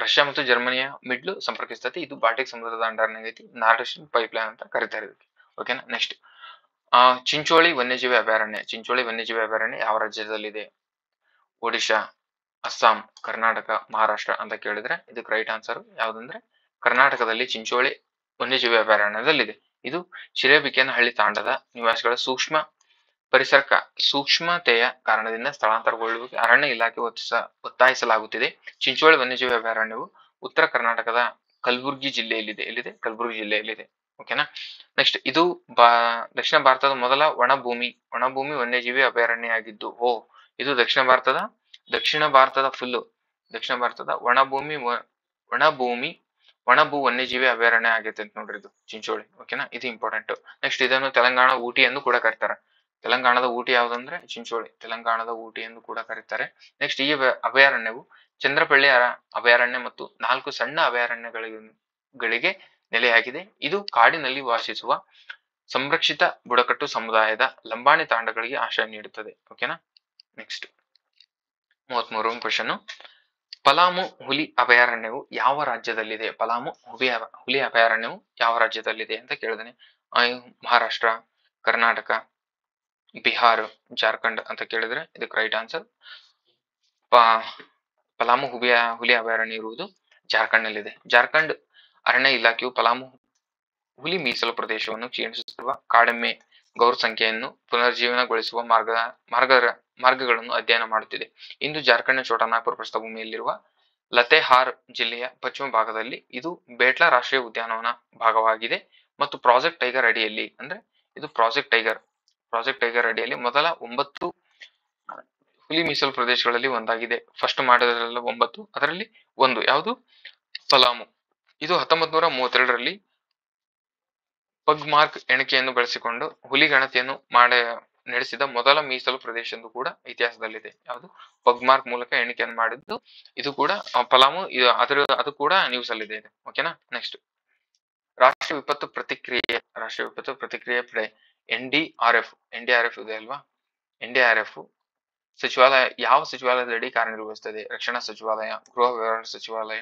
ರಷ್ಯಾ ಮತ್ತು ಜರ್ಮನಿಯ ಮಿಡ್ಲ್ ಸಂಪರ್ಕಿಸ್ತದೆ. ಇದು ಬಾಲ್ಟಿಕ್ ಸಮುದ್ರದ ಅಂಡರ್ನಾಗೈತಿ. ನಾರ್ಡ್ ಸ್ಟ್ರೀಮ್ ಪೈಪ್ಲೈನ್ ಅಂತ ಕರೀತಾರೆ ಇದಕ್ಕೆ. ಓಕೆನಾ. ನೆಕ್ಸ್ಟ್, ಚಿಂಚೋಳಿ ವನ್ಯಜೀವಿ ಅಭಯಾರಣ್ಯ ಯಾವ ರಾಜ್ಯದಲ್ಲಿದೆ? ಒಡಿಶಾ, ಅಸ್ಸಾಂ, ಕರ್ನಾಟಕ, ಮಹಾರಾಷ್ಟ್ರ ಅಂತ ಕೇಳಿದ್ರೆ ಇದಕ್ಕೆ ರೈಟ್ ಆನ್ಸರ್ ಯಾವ್ದಂದ್ರೆ ಕರ್ನಾಟಕದಲ್ಲಿ ಚಿಂಚೋಳಿ ವನ್ಯಜೀವಿ ಅಭಯಾರಣ್ಯದಲ್ಲಿದೆ. ಇದು ಶಿರೇಬಿಕೇನಹಳ್ಳಿ ತಾಂಡದ ನಿವಾಸಿಗಳ ಸೂಕ್ಷ್ಮತೆಯ ಕಾರಣದಿಂದ ಸ್ಥಳಾಂತರಗೊಳ್ಳುವಿಕೆ ಅರಣ್ಯ ಇಲಾಖೆ ಒತ್ತಾಯಿಸಲಾಗುತ್ತಿದೆ. ಚಿಂಚೋಳಿ ವನ್ಯಜೀವಿ ಅಭಯಾರಣ್ಯವು ಉತ್ತರ ಕರ್ನಾಟಕದ ಕಲಬುರಗಿ ಜಿಲ್ಲೆಯಲ್ಲಿದೆ. ಓಕೆನಾ. ನೆಕ್ಸ್ಟ್, ಇದು ದಕ್ಷಿಣ ಭಾರತದ ಮೊದಲ ಒಣಭೂಮಿ ವನ್ಯಜೀವಿ ಅಭಯಾರಣ್ಯ ಆಗಿದ್ದು ಇದು ದಕ್ಷಿಣ ಭಾರತದ ಒಣಭೂ ವನ್ಯಜೀವಿ ಅಭಯಾರಣ್ಯ ಆಗೈತೆ ಅಂತ ನೋಡ್ರಿ ಇದು ಚಿಂಚೋಳಿ. ಓಕೆನಾ. ಇದು ಇಂಪಾರ್ಟೆಂಟ್. ನೆಕ್ಸ್ಟ್, ಇದನ್ನು ತೆಲಂಗಾಣ ಊಟಿ ಎಂದು ಕೂಡ ಕರೀತಾರೆ. ತೆಲಂಗಾಣದ ಊಟಿ ಯಾವ್ದಂದ್ರೆ ಚಿಂಚೋಳಿ. ತೆಲಂಗಾಣದ ಊಟಿ ಎಂದು ಕೂಡ ಕರೀತಾರೆ. ನೆಕ್ಸ್ಟ್, ಈ ಅಭಯಾರಣ್ಯವು ಚಂದ್ರಪಳ್ಳಿ ಅಭಯಾರಣ್ಯ ಮತ್ತು 4 ಸಣ್ಣ ಅಭಯಾರಣ್ಯಗಳಿಗೆ ನೆಲೆಯಾಗಿದೆ. ಇದು ಕಾಡಿನಲ್ಲಿ ವಾಸಿಸುವ ಸಂರಕ್ಷಿತ ಬುಡಕಟ್ಟು ಸಮುದಾಯದ ಲಂಬಾಣಿ ತಾಂಡಗಳಿಗೆ ಆಶ್ರಯ ನೀಡುತ್ತದೆ. ಓಕೆನಾ. ನೆಕ್ಸ್ಟ್, 33ನೇ ಕ್ವೆಶ್ಚನ್, ಪಲಾಮು ಹುಲಿ ಅಭಯಾರಣ್ಯವು ಯಾವ ರಾಜ್ಯದಲ್ಲಿದೆ? ಹುಲಿ ಅಭಯಾರಣ್ಯವು ಯಾವ ರಾಜ್ಯದಲ್ಲಿದೆ ಅಂತ ಕೇಳಿದಾನೆ. ಮಹಾರಾಷ್ಟ್ರ, ಕರ್ನಾಟಕ, ಬಿಹಾರ್, ಜಾರ್ಖಂಡ್ ಅಂತ ಕೇಳಿದ್ರೆ ಇದಕ್ಕೆ ರೈಟ್ ಆನ್ಸರ್ ಪಲಾಮು ಹುಲಿ ಅಭಯಾರಣ್ಯ ಇರುವುದು ಜಾರ್ಖಂಡ್ ನಲ್ಲಿದೆ. ಜಾರ್ಖಂಡ್ ಅರಣ್ಯ ಇಲಾಖೆಯು ಪಲಾಮು ಹುಲಿ ಮೀಸಲು ಪ್ರದೇಶವನ್ನು ಕ್ಷೀಣಿಸುತ್ತಿರುವ ಕಾಡೆಮ್ಮೆ ಗೌರ್ ಸಂಖ್ಯೆಯನ್ನು ಪುನರ್ಜೀವನಗೊಳಿಸುವ ಮಾರ್ಗಗಳನ್ನು ಅಧ್ಯಯನ ಮಾಡುತ್ತಿದೆ. ಇಂದು ಜಾರ್ಖಂಡ್ನ ಛೋಟಾನಾಗ್ಪುರ್ ಪ್ರಸ್ಥಭೂಮಿಯಲ್ಲಿರುವ ಲತೆಹಾರ್ ಜಿಲ್ಲೆಯ ಪಶ್ಚಿಮ ಭಾಗದಲ್ಲಿ ಇದು ಬೇಟ್ಲಾ ರಾಷ್ಟ್ರೀಯ ಉದ್ಯಾನವನ ಭಾಗವಾಗಿದೆ ಮತ್ತು ಪ್ರಾಜೆಕ್ಟ್ ಟೈಗರ್ ಅಡಿಯಲ್ಲಿ ಮೊದಲ 9 ಹುಲಿ ಮೀಸಲು ಪ್ರದೇಶಗಳಲ್ಲಿ ಒಂದಾಗಿದೆ. ಫಸ್ಟ್ ಮಾಡಿದ್ರಲ್ಲ 9, ಅದರಲ್ಲಿ ಒಂದು ಯಾವುದು? ಪಲಾಮು. ಇದು 1932ರಲ್ಲಿ ಪಗ್ಮಾರ್ಕ್ ಎಣಿಕೆಯನ್ನು ಬಳಸಿಕೊಂಡು ಹುಲಿ ಗಣತಿಯನ್ನು ನಡೆಸಿದ ಮೊದಲ ಮೀಸಲು ಪ್ರದೇಶ ಎಂದು ಕೂಡ ಇತಿಹಾಸದಲ್ಲಿದೆ. ಯಾವುದು? ಪಗ್ಮಾರ್ಕ್ ಮೂಲಕ ಎಣಿಕೆಯನ್ನು ಮಾಡಿದ್ದು. ಇದು ಕೂಡ ಪಲಾಮು, ಅದು ಕೂಡ ನ್ಯೂಸ್ ಅಲ್ಲಿದೆ. ಓಕೆನಾ. ನೆಕ್ಸ್ಟ್, ರಾಷ್ಟ್ರೀಯ ವಿಪತ್ತು ಪ್ರತಿಕ್ರಿಯೆ ಪಡೆ NDRF ಇದೆ ಅಲ್ವಾ? NDRF ಸಚಿವಾಲಯ ಯಾವ ಸಚಿವಾಲಯದಡಿ ಕಾರ್ಯನಿರ್ವಹಿಸುತ್ತದೆ? ರಕ್ಷಣಾ ಸಚಿವಾಲಯ, ಗೃಹ ವ್ಯವಹಾರ ಸಚಿವಾಲಯ,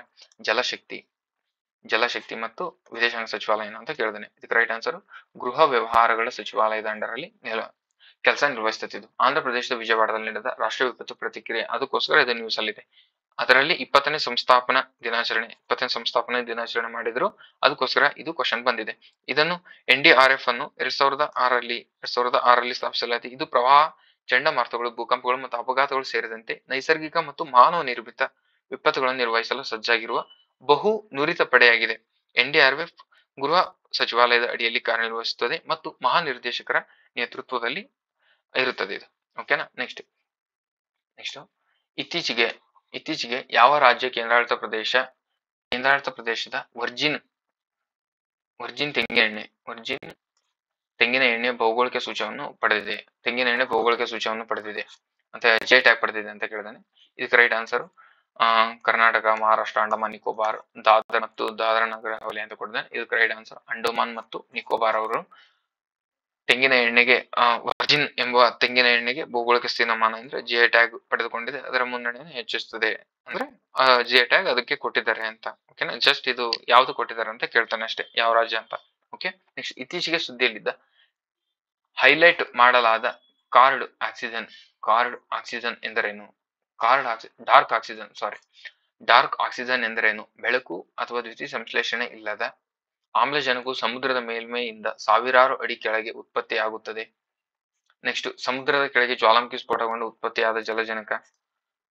ಜಲಶಕ್ತಿ ಮತ್ತು ವಿದೇಶಾಂಗ ಸಚಿವಾಲಯ ಅಂತ ಕೇಳಿದಾನೆ. ಇದಕ್ಕೆ ರೈಟ್ ಆನ್ಸರ್ ಗೃಹ ವ್ಯವಹಾರಗಳ ಸಚಿವಾಲಯದ ಅಂಡರಲ್ಲಿ ಕೆಲಸ ನಿರ್ವಹಿಸುತ್ತಿದ್ದು. ಆಂಧ್ರ ಪ್ರದೇಶದ ವಿಜಯವಾಡದಲ್ಲಿ ನಡೆದ ರಾಷ್ಟ್ರೀಯ ವಿಪತ್ತು ಪ್ರತಿಕ್ರಿಯೆ, ಅದಕ್ಕೋಸ್ಕರ ಇದು ನ್ಯೂಸ್ ಅಲ್ಲಿದೆ. ಅದರಲ್ಲಿ 20ನೇ ಸಂಸ್ಥಾಪನಾ ದಿನಾಚರಣೆ ಮಾಡಿದ್ರು. ಅದಕ್ಕೋಸ್ಕರ ಇದು ಕ್ವಶನ್ ಬಂದಿದೆ. ಇದನ್ನು NDRF ಅನ್ನು 2006ರಲ್ಲಿ ಸ್ಥಾಪಿಸಲಾಯಿತು. ಇದು ಪ್ರವಾಹ, ಚಂಡಮಾರುತಗಳು, ಭೂಕಂಪಗಳು ಮತ್ತು ಅಪಘಾತಗಳು ಸೇರಿದಂತೆ ನೈಸರ್ಗಿಕ ಮತ್ತು ಮಾನವ ನಿರ್ಮಿತ ವಿಪತ್ತುಗಳನ್ನು ನಿರ್ವಹಿಸಲು ಸಜ್ಜಾಗಿರುವ ಬಹು ನುರಿತ ಪಡೆಯಾಗಿದೆ. NDRF ಗೃಹ ಸಚಿವಾಲಯದ ಅಡಿಯಲ್ಲಿ ಕಾರ್ಯನಿರ್ವಹಿಸುತ್ತದೆ ಮತ್ತು ಮಹಾನಿರ್ದೇಶಕರ ನೇತೃತ್ವದಲ್ಲಿ ಇರುತ್ತದೆ ಇದು. ಓಕೆನಾ. ನೆಕ್ಸ್ಟ್ ಇತ್ತೀಚೆಗೆ ಯಾವ ರಾಜ್ಯ ಕೇಂದ್ರಾಡಳಿತ ಪ್ರದೇಶದ ವರ್ಜಿನ್ ತೆಂಗಿನ ಎಣ್ಣೆ ಭೌಗೋಳಿಕ ಸೂಚ್ಯವನ್ನು ಪಡೆದಿದೆ ಅಂತ ಜೆ ಟ್ಯಾಗ್ ಪಡೆದಿದೆ ಅಂತ ಕೇಳಿದಾನೆ. ಇದಕ್ಕೆ ರೈಟ್ ಆನ್ಸರ್ ಕರ್ನಾಟಕ, ಮಹಾರಾಷ್ಟ್ರ, ಅಂಡಮಾನ್ ನಿಕೋಬಾರ್, ದಾದರ ನಗರ ಹವೇಲಿ ಅಂತ ಕೊಟ್ಟಿದ್ದಾನೆ. ಇದಕ್ಕೆ ರೈಟ್ ಆನ್ಸರ್ ಅಂಡಮಾನ್ ಮತ್ತು ನಿಕೋಬಾರ್ ಅವರು ತೆಂಗಿನ ಎಣ್ಣೆಗೆ ವರ್ಜಿನ್ ಎಂಬ ತೆಂಗಿನ ಎಣ್ಣೆಗೆ ಭೌಗೋಳಿಕ ಸ್ಥಾನಮಾನ ಅಂದ್ರೆ ಜಿಐ ಟ್ಯಾಗ್ ಪಡೆದುಕೊಂಡಿದೆ. ಅದರ ಮುನ್ನಡೆಯನ್ನು ಹೆಚ್ಚಿಸುತ್ತದೆ ಅಂದ್ರೆ ಜಿಐ ಟ್ಯಾಗ್ ಅದಕ್ಕೆ ಕೊಟ್ಟಿದ್ದಾರೆ ಅಂತ. ಓಕೆನಾ. ಜಸ್ಟ್ ಇದು ಯಾವ್ದು ಕೊಟ್ಟಿದ್ದಾರೆ ಅಂತ ಕೇಳ್ತಾನೆ ಅಷ್ಟೇ, ಯಾವ ರಾಜ್ಯ ಅಂತ. ಓಕೆ. ನೆಕ್ಸ್ಟ್ ಇತ್ತೀಚೆಗೆ ಸುದ್ದಿಯಲ್ಲಿದ್ದ ಹೈಲೈಟ್ ಮಾಡಲಾದ ಕಾರ್ಡ್ ಆಕ್ಸಿಜನ್ ಎಂದರೇನು? ಡಾರ್ಕ್ ಆಕ್ಸಿಜನ್ ಎಂದರೇನು? ಬೆಳಕು ಅಥವಾ ದ್ಯುತಿ ಸಂಶ್ಲೇಷಣೆ ಇಲ್ಲದ ಆಮ್ಲಜನಕವು ಸಮುದ್ರದ ಮೇಲ್ಮೈಯಿಂದ ಸಾವಿರಾರು ಅಡಿ ಕೆಳಗೆ ಉತ್ಪತ್ತಿಯಾಗುತ್ತದೆ. ನೆಕ್ಸ್ಟ್ ಸಮುದ್ರದ ಕೆಳಗೆ ಜ್ವಾಲಾಮುಖಿ ಸ್ಫೋಟಗೊಂಡು ಉತ್ಪತ್ತಿಯಾದ ಜಲಜನಕ.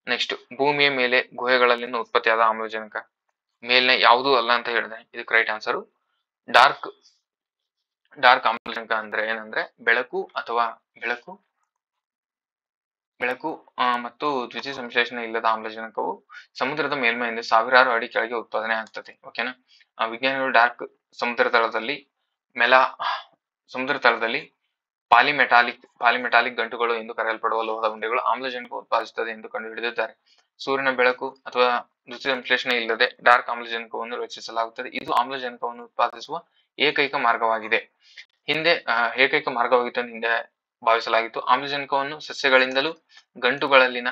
ನೆಕ್ಸ್ಟ್ ಭೂಮಿಯ ಮೇಲೆ ಗುಹೆಗಳಲ್ಲಿನ ಉತ್ಪತ್ತಿಯಾದ ಆಮ್ಲಜನಕ. ಮೇಲ್ನ ಯಾವುದೂ ಅಲ್ಲ ಅಂತ ಹೇಳಿದೆ. ಇದಕ್ಕೆ ರೈಟ್ ಆನ್ಸರು ಡಾರ್ಕ್ ಆಮ್ಲಜನಕ ಅಂದ್ರೆ ಏನಂದ್ರೆ ಬೆಳಕು ಮತ್ತು ದ್ಯುತಿ ಸಂಶ್ಲೇಷಣೆ ಇಲ್ಲದ ಆಮ್ಲಜನಕವು ಸಮುದ್ರದ ಮೇಲ್ಮೈಯಿಂದ ಸಾವಿರಾರು ಅಡಿ ಕೆಳಗೆ ಉತ್ಪಾದನೆ ಆಗ್ತದೆ. ಓಕೆನಾ. ವಿಜ್ಞಾನಿಗಳು ಡಾರ್ಕ್ ಸಮುದ್ರ ತಳದಲ್ಲಿ ಪಾಲಿಮೆಟಾಲಿಕ್ ಗಂಟುಗಳು ಎಂದು ಕರೆಯಲ್ಪಡುವ ಲೋಹದ ಉಂಡೆಗಳು ಆಮ್ಲಜನಕ ಉತ್ಪಾದಿಸುತ್ತದೆ ಎಂದು ಕಂಡುಹಿಡಿದಿದ್ದಾರೆ. ಸೂರ್ಯನ ಬೆಳಕು ಅಥವಾ ದ್ಯುತಿ ಸಂಶ್ಲೇಷಣೆ ಇಲ್ಲದೆ ಡಾರ್ಕ್ ಆಮ್ಲಜನಕವನ್ನು ರಚಿಸಲಾಗುತ್ತದೆ. ಇದು ಆಮ್ಲಜನಕವನ್ನು ಉತ್ಪಾದಿಸುವ ಏಕೈಕ ಮಾರ್ಗವಾಗಿತ್ತು ಹಿಂದೆ ಭಾವಿಸಲಾಗಿತ್ತು. ಆಮ್ಲಜನಕವನ್ನು ಸಸ್ಯಗಳಿಂದಲೂ ಗಂಟುಗಳಲ್ಲಿನ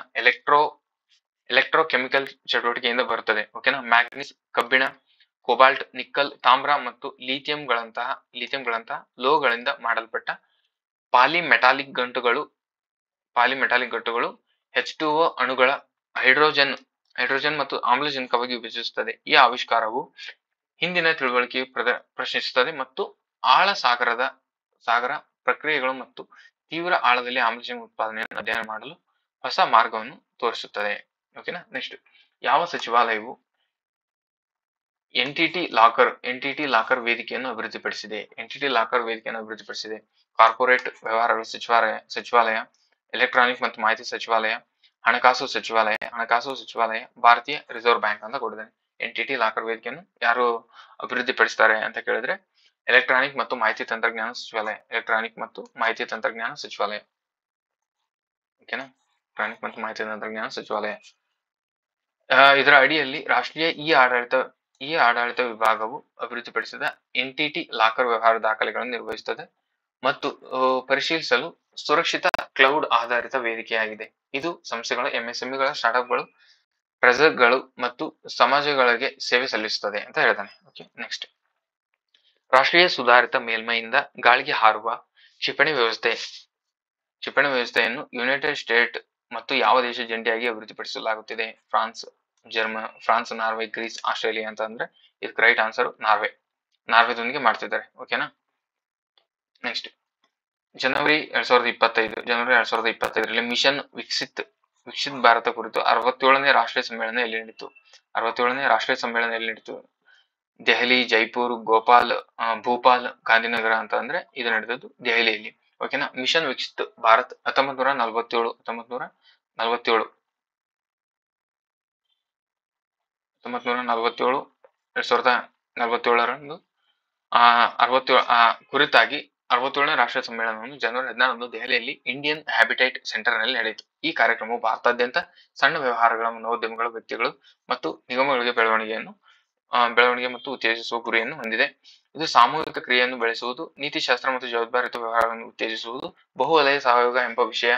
ಎಲೆಕ್ಟ್ರೋಕೆಮಿಕಲ್ ಚಟುವಟಿಕೆಯಿಂದ ಬರುತ್ತದೆ. ಓಕೆನಾ. ಮ್ಯಾಂಗನೀಸ್, ಕಬ್ಬಿಣ, ಕೋಬಾಲ್ಟ್, ನಿಕ್ಕಲ್, ತಾಮ್ರ ಮತ್ತು ಲಿಥಿಯಂಗಳಂತಹ ಲೋಹಗಳಿಂದ ಮಾಡಲ್ಪಟ್ಟ ಪಾಲಿಮೆಟಾಲಿಕ್ ಗಂಟುಗಳು H2O ಅಣುಗಳ ಹೈಡ್ರೋಜನ್ ಮತ್ತು ಆಮ್ಲಜನಕವಾಗಿ ವಿಭಜಿಸುತ್ತದೆ. ಈ ಆವಿಷ್ಕಾರವು ಹಿಂದಿನ ತಿಳುವಳಿಕೆಯು ಪ್ರಶ್ನಿಸುತ್ತದೆ ಮತ್ತು ಆಳ ಸಾಗರ ಪ್ರಕ್ರಿಯೆಗಳು ಮತ್ತು ತೀವ್ರ ಆಳದಲ್ಲಿ ಆಮ್ಲಜನಕ ಉತ್ಪಾದನೆಯನ್ನು ಅಧ್ಯಯನ ಮಾಡಲು ಹೊಸ ಮಾರ್ಗವನ್ನು ತೋರಿಸುತ್ತದೆ. ಓಕೆನಾ. ನೆಕ್ಸ್ಟ್ ಯಾವ ಸಚಿವಾಲಯವು ಎಂಟಿಟಿ ಲಾಕರ್ ವೇದಿಕೆಯನ್ನು ಅಭಿವೃದ್ಧಿಪಡಿಸಿದೆ? ಕಾರ್ಪೊರೇಟ್ ವ್ಯವಹಾರಗಳ ಸಚಿವಾಲಯ, ಎಲೆಕ್ಟ್ರಾನಿಕ್ ಮತ್ತು ಮಾಹಿತಿ ಸಚಿವಾಲಯ, ಹಣಕಾಸು ಸಚಿವಾಲಯ, ಭಾರತೀಯ ರಿಸರ್ವ್ ಬ್ಯಾಂಕ್ ಅಂತ ಕೊಟ್ಟಿದ್ದೇನೆ. ಎಂಟಿಟಿ ಲಾಕರ್ ವೇದಿಕೆಯನ್ನು ಯಾರು ಅಭಿವೃದ್ಧಿಪಡಿಸ್ತಾರೆ ಅಂತ ಕೇಳಿದ್ರೆ ಎಲೆಕ್ಟ್ರಾನಿಕ್ ಮತ್ತು ಮಾಹಿತಿ ತಂತ್ರಜ್ಞಾನ ಸಚಿವಾಲಯ. ಓಕೆನಾ. ಎಲೆಕ್ಟ್ರಾನಿಕ್ ಮತ್ತು ಮಾಹಿತಿ ತಂತ್ರಜ್ಞಾನ ಸಚಿವಾಲಯ. ಇದರ ಅಡಿಯಲ್ಲಿ ರಾಷ್ಟ್ರೀಯ ಇ ಆಡಳಿತ ವಿಭಾಗವು ಅಭಿವೃದ್ಧಿಪಡಿಸಿದ ಎಂಟಿಟಿ ಲಾಕರ್ ವ್ಯವಹಾರ ದಾಖಲೆಗಳನ್ನು ನಿರ್ವಹಿಸುತ್ತದೆ ಮತ್ತು ಪರಿಶೀಲಿಸಲು ಸುರಕ್ಷಿತ ಕ್ಲೌಡ್ ಆಧಾರಿತ ವೇದಿಕೆಯಾಗಿದೆ. ಇದು ಸಂಸ್ಥೆಗಳು, MSMEಗಳ, ಸ್ಟಾರ್ಟ್ಅಪ್ಗಳು, ಪ್ರಜೆಗಳು ಮತ್ತು ಸಮಾಜಗಳಿಗೆ ಸೇವೆ ಸಲ್ಲಿಸುತ್ತದೆ ಅಂತ ಹೇಳ್ತಾನೆ. ಓಕೆ. ನೆಕ್ಸ್ಟ್ ರಾಷ್ಟ್ರೀಯ ಸುಧಾರಿತ ಮೇಲ್ಮೈಯಿಂದ ಗಾಳಿಗೆ ಹಾರುವ ಕ್ಷಿಪಣಿ ವ್ಯವಸ್ಥೆಯನ್ನು ಯುನೈಟೆಡ್ ಸ್ಟೇಟ್ ಮತ್ತು ಯಾವ ದೇಶ ಜಂಟಿಯಾಗಿ ಅಭಿವೃದ್ಧಿಪಡಿಸಲಾಗುತ್ತಿದೆ? ಫ್ರಾನ್ಸ್, ನಾರ್ವೆ, ಗ್ರೀಸ್, ಆಸ್ಟ್ರೇಲಿಯಾ ಅಂತ ಅಂದ್ರೆ ಇದಕ್ಕೆ ರೈಟ್ ಆನ್ಸರ್ ನಾರ್ವೆದೊಂದಿಗೆ ಮಾಡ್ತಿದ್ದಾರೆ. ಓಕೆನಾ. ನೆಕ್ಸ್ಟ್ ಜನವರಿ 2025ರಲ್ಲಿ ಮಿಷನ್ ವಿಕಸಿತ್ ಭಾರತ ಕುರಿತು 67ನೇ ರಾಷ್ಟ್ರೀಯ ಸಮ್ಮೇಳನ ಎಲ್ಲಿ ನಡೀತು? ದೆಹಲಿ, ಜೈಪುರ್, ಭೂಪಾಲ್, ಗಾಂಧಿನಗರ ಅಂತ ಅಂದ್ರೆ ಇದು ನಡೆದದ್ದು ದೆಹಲಿಯಲ್ಲಿ. ಓಕೆನಾ. ಮಿಷನ್ ವಿಕಸಿತ್ ಭಾರತ್ 2047ರಂದು ಕುರಿತಾಗಿ 67ನೇ ರಾಷ್ಟ್ರೀಯ ಸಮ್ಮೇಳನವನ್ನು ಜನವರಿ 16ರಂದು ದೆಹಲಿಯಲ್ಲಿ ಇಂಡಿಯನ್ ಹ್ಯಾಬಿಟೇಟ್ ಸೆಂಟರ್ನಲ್ಲಿ ನಡೆಯಿತು. ಈ ಕಾರ್ಯಕ್ರಮವು ಭಾರತಾದ್ಯಂತ ಸಣ್ಣ ವ್ಯವಹಾರಗಳ, ನವೋದ್ಯಮಗಳ, ವ್ಯಕ್ತಿಗಳು ಮತ್ತು ನಿಗಮಗಳಿಗೆ ಬೆಳವಣಿಗೆ ಮತ್ತು ಉತ್ತೇಜಿಸುವ ಗುರಿಯನ್ನು ಹೊಂದಿದೆ. ಇದು ಸಾಮೂಹಿಕ ಕ್ರಿಯೆಯನ್ನು ಬೆಳೆಸುವುದು, ನೀತಿಶಾಸ್ತ್ರ ಮತ್ತು ಜವಾಬ್ದಾರಿಯುತ ವ್ಯವಹಾರಗಳನ್ನು ಉತ್ತೇಜಿಸುವುದು, ಬಹುವಲಯ ಸಹಯೋಗ ಎಂಬ ವಿಷಯ